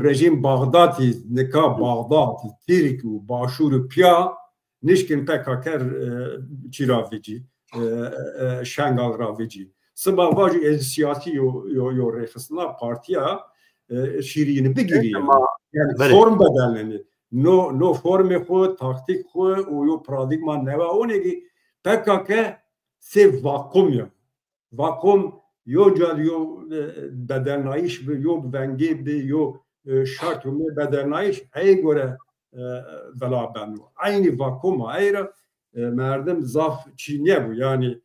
Rejim Bağdati nika Bağdati Tirik u Başur Pya nişkin PKK çiravici şengal ravici. Sabah vacı siyasi yo refsna partiya şirini bigiri yani form bedelini no forme xo taktik xo o yo paradigma neva onegi PKK se vakum yo yo bedelnayiş yo vengi yo şart bedelnayiş ay göre vela ben aynı vakuma ayra merdim zaf Çinye bu yani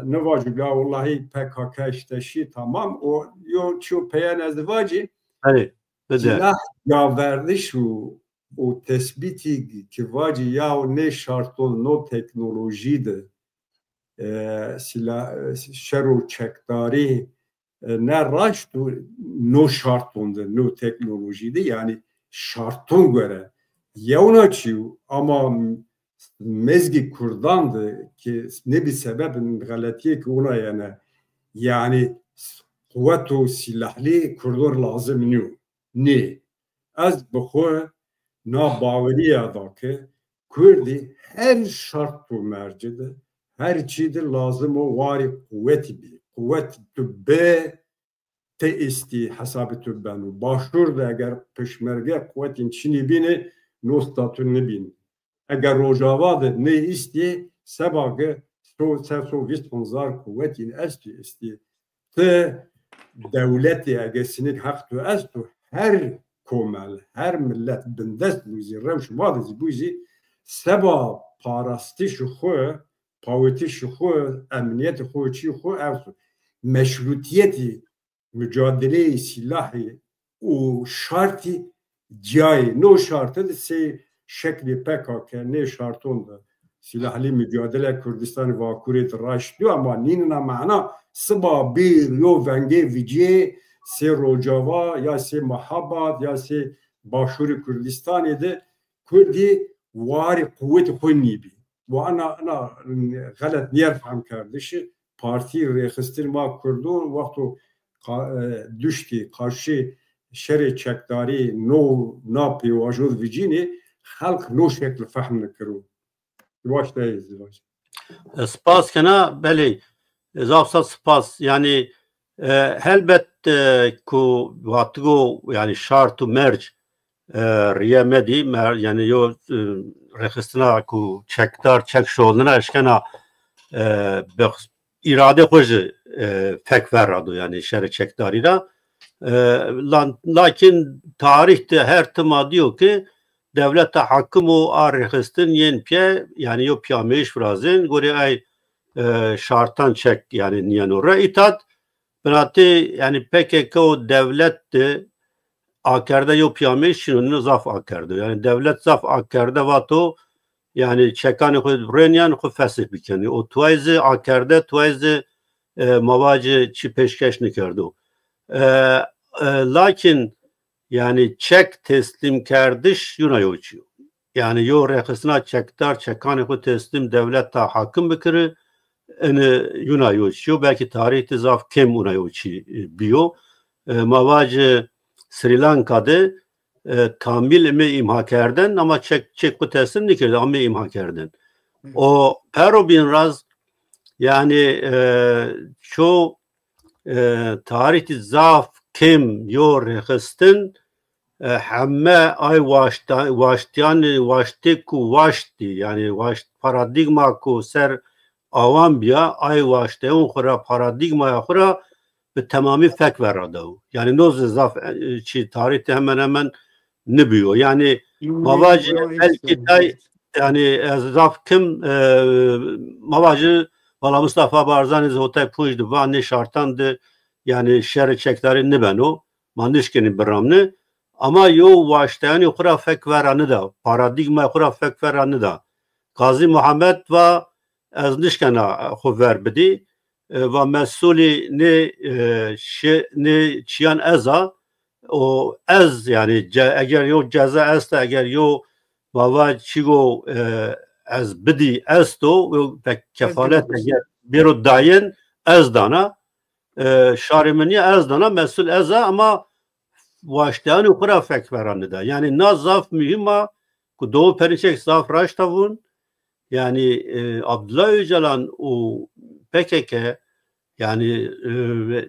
navacı ya vallahi PKK işte şey tamam o yo şu peyan azvacı hani silah ya verdi şu o tespiti ki vacı ya ne şartol no teknolojiydi silah şero çekdari ne raştu no şartondu no teknolojiydi yani şartın göre yavnaçıyor ama mezgi kurdandı ki ne bir sebebin galatiye ki ona yani kuvvetu silahli kurdur lazım ne az bxu na baveriya da ki Kurdi her şart bu mercide her çiğdir lazım o vari kuvveti bir kuvvet tübbe te isti hesabı tübbenu başvur da eğer peşmerge kuvvetin çini bini nostatını bin eğer rojavadı ne isti sebagı so visponzar kuvvetin isti te devleti eğer sinik haktı estu her komel her millet bindest buzi revş vadezi buzi seba parasti şu xo paveti şu xo emniyeti xo çi xo evsu meşrutiyeti mücadele silahı o şartı cay no şartı da se şekli PKK ne şartında silahlı mücadele Kürdistan vakuret raştı ama ninna mana seba bir yo venge vici se Rojava ya se Mahabat ya se Başuri Kürdistan'da Kürdi var kuvvet kunni bi ve ana galet niyer faham kardeşi parti rehistirma Kürdun vaktu düştü karşı şer çekdari no napi vajud vicini halk no şekli fahm kırı baştayız spas kana beli zafsa spas yani elbette ku vatgo yani şartu merc riyemedi yani yo rehistina ku çekdar çek şoluna eşkena irade koju fek verradu yani şer çekdarıyla lakin tarihte her tema diyor ki devlete hakkım o arhistin yen pye yani yo piyameş frazin gore ay şarttan çek yani niyen oraya itaat benati yani PKK o devletti akerde yo piyameş şunun zaf akerde yani devlet zaf akerde vato yani çekanı ku renyan ku fesih bikeni o tuayzi akerde tuayzi mavacı çi peşkeş nikerdu lakin yani çek teslim kardeş yuna yoçuyor yani yo rekısına çektar çekanı ku teslim devlet ta hakkım bikiri yuna yoçuyor belki tarihte zaf kim una yoçuyor biyo mavacı Sri Lanka'da kamil mi imha kerden ama çek ku teslim nikirdi ama imha kerden o pero bin raz yani şu tarihte zaf kim yo rekıstin hemme ay vaşti ku vaşti yani vaşt paradigma ku ser avam biya ay vaşti on khura paradigma khura ve tamamı fek verada yani noz zaf çi tarihte hemen ne biyo yani mavacı belki tay yani zaf kim mavacı valla Mustafa Barzani zotay pujdu va ne şartandı yani şer çekleri ne ben o mandişkenin biramne ama yo vaştayani khura fek veranı da paradigma khura fek veranı da Gazi Muhammed ve aznişkana xuver bidi ve mesulü ne çiyan eza o ez yani eğer yo ceza esta eğer yo bava çigo ez bidi esto ve kefalet eğer bir dayen ez dana şarimini ez dana mesul eza ama vaştayani khura fek veranı da yani nazaf mühimma ku doğu periçek zaf raştavun yani Abdullah Öcalan o PKK yani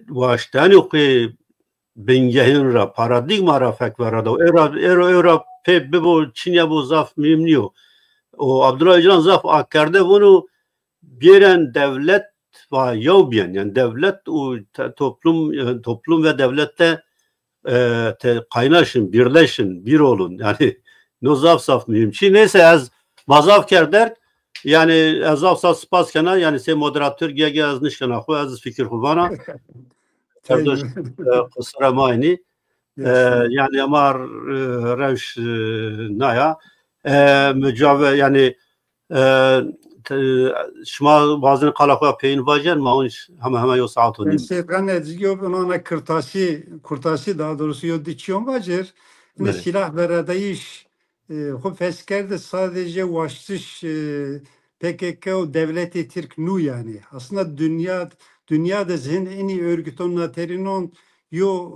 vaştayani ku bengehin ra paradigma ra fek verada era pe bu Çin'e bu zaf mühimniyor o Abdullah Öcalan zaf akerde bunu biren devlet ve yavbiyen yani devlet o toplum ve devlette kaynaşın birleşin bir olun yani no zaf mühim Çin neyse az mazaf kerder yani ez avsa spas kena yani se moderatör gege az nişkena xo az fikir xubana kardeş kusura mayni yani amar revş naya mücave yani şma bazı kalakwa peyn vajen ma on hemen yo saat Ben sevgan ediyor ona kurtasi daha doğrusu yo diçiyon vacır. Ne silah veradayış o feskerde sadece vaştış PKK o devleti Türk nu yani. Aslında dünyada zihin en iyi örgüt onunla terinon yo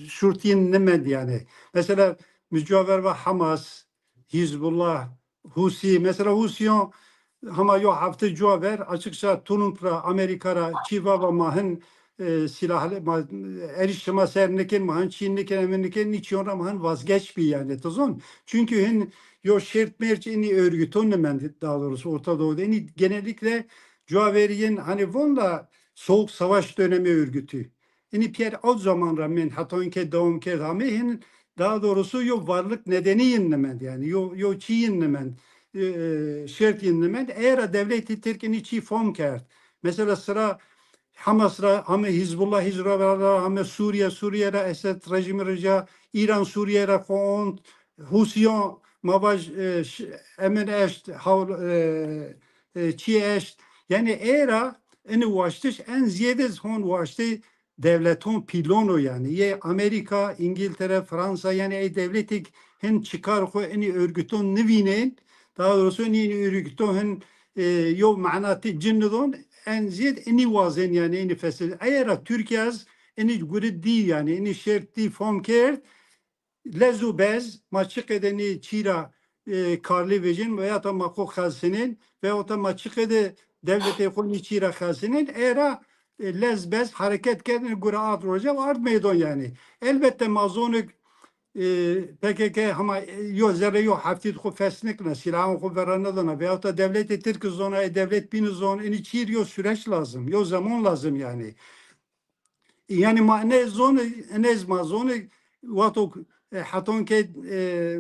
şurtiyin nemed yani. Mesela mücavher ve Hamas, Hizbullah, Husi mesela Husiyon Hama yo hafta cuaver açıkça Tunupra Amerika'ra Çiva ve mahın silahlı erişime sernekin mahın Çinliken Amerikan niçin mahın vazgeç bir yani tozun. Çünkü hen yo şert merçini örgütün hemen daha doğrusu Orta Doğu'da genellikle cuaveriyin hani vonla soğuk savaş dönemi örgütü. Yani Pierre o zaman rağmen hatonke doğum ke rağmen daha doğrusu yo varlık nedeni yinlemen yani yo çi yinlemen şert yinlemen eğer devleti Türkiye'nin içi form kert. Mesela sıra Hamas'ra, hem Hizbullah, hem Suriye'ra Esed rejimi reja, İran Suriye'ra kont, Husiyon, Mavaj, Emin eşt, Çi eşt. Yani eğer en ulaştış en ziyade hon ulaştı devletin pilonu yani. Ye Amerika, İngiltere, Fransa yani devleti hen çıkar ko en örgütün nevinin daha doğrusu en örgütün yo manatı cinnedon en ziyad eni vazen yani eni fesel. Eğer Türkiye eni guri di yani eni şert di form kert lezu bez maçık edeni çira karlı vejin veya da mako khasinin veya da maçık ede devlete koni çira khasinin eğer lezbez hareket kedin gura at roja ard meydan yani. Elbette mazonuk PKK ama yo zerre yo haftit xo fesnikne silahın xo veranadana veyahut da devleti Türk zona devlet bin zon ini çir yo süreç lazım yo zaman lazım yani. Yani ne zonu enez mazonu vato haton ke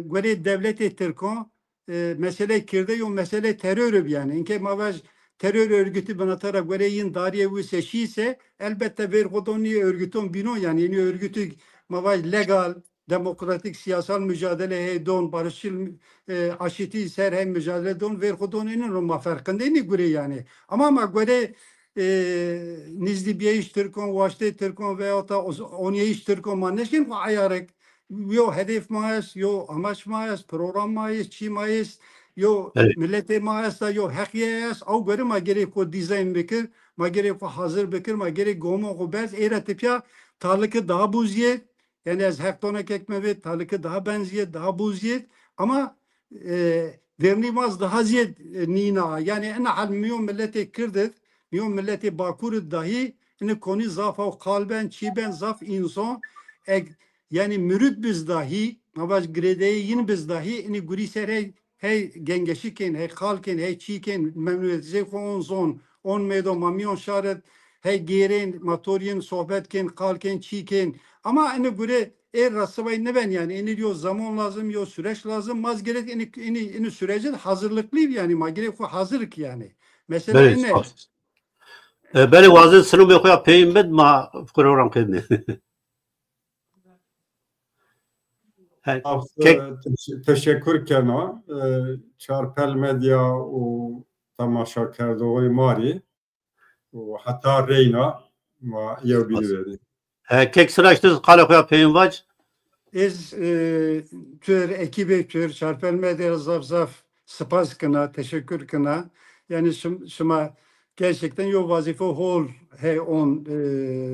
göre devleti Türk'ün mesele kirde yo mesele terör yani. İnke mavaj terör örgütü bana taraf göre yin dariye bu seçiyse elbette ver kodoni örgütün bino yani yeni örgütü mavaj legal demokratik siyasal mücadele hedon barışçıl aşiti ser hem mücadele don ver kodoninin roma farkındayını göre yani. Ama göre nizli bir iş Türk'ün vaşte Türk'ün veya da on iş Türk'ün manneşkin bu ayarık yo hedef mayas yo amaç mayas program mayas çi mayas yo millete mayas da yo hakiyas au göre ma gerek ko dizayn bekir ma gerek ko hazır bekir ma gerek gomo ko bez era tipya talıkı daha buziye yani az hektona kekme ve talıkı daha benziye daha buziye ama vermez daha ziyet nina yani en hal milyon millete kirdet milyon millete bakur dahi ne konu zaf o kalben çiben zaf insan yani mürüt biz dahi mabaz gredeyi yin biz dahi ini guri sere hey gengeşiken hey halken hey çiken memnuniyetize kon zon on medo mamyon şaret hey geren motoryen sohbetken kalken çiken ama ini guri rastvay ne ben yani ini diyor zaman lazım yo süreç lazım maz gerek ini sürece hazırlıklı yani ma gerek hazırlık yani mesela ne beni vazı sınıf okuya peyim bed ma program kedne teşekkür kena çarpel medya o tamaşa kerdoğu mari o hatta reyna ma yebilivedi. Kek sıraçtız kalakya peyim vac. Ez tür ekibi tür çarpel medya zaf spas kena teşekkür kena yani şuma gerçekten yo vazife hol hey on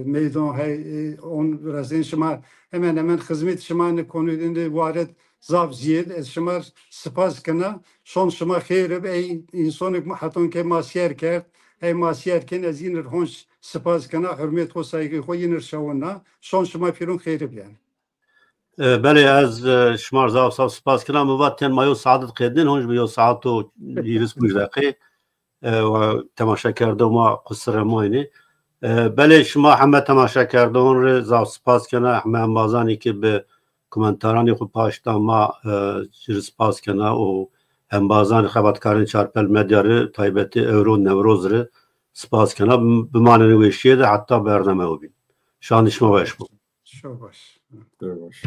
meydan hey on razin şuma hemen hizmet şuma konudunda varet zaf ziyed şuma spas kena son şuma hayır ey insanlık haton ke masiyer kert hey masiyer ken az yinir honş spas kena hürmet ho saygı ho yinir şavuna son şuma firun hayır yani. Beli az şmar zaf spas kena muvatten mayo saadet kedin honş biyo saatu yiris müjdaki و تماشا کرده ما قصر ماینی بله شما همه تماشا کرده اون رو زاو سپاس کنه همه بازانی که به کامنتارانی خود پاشتا ما سپاس کنه و Em bazan xebatkarên çarpel medyarı taybetî Euro Newroz'ı spas kena bimanên wêşiyê de heta bername bin. Şanişme weş bû. Şo baş. Baş.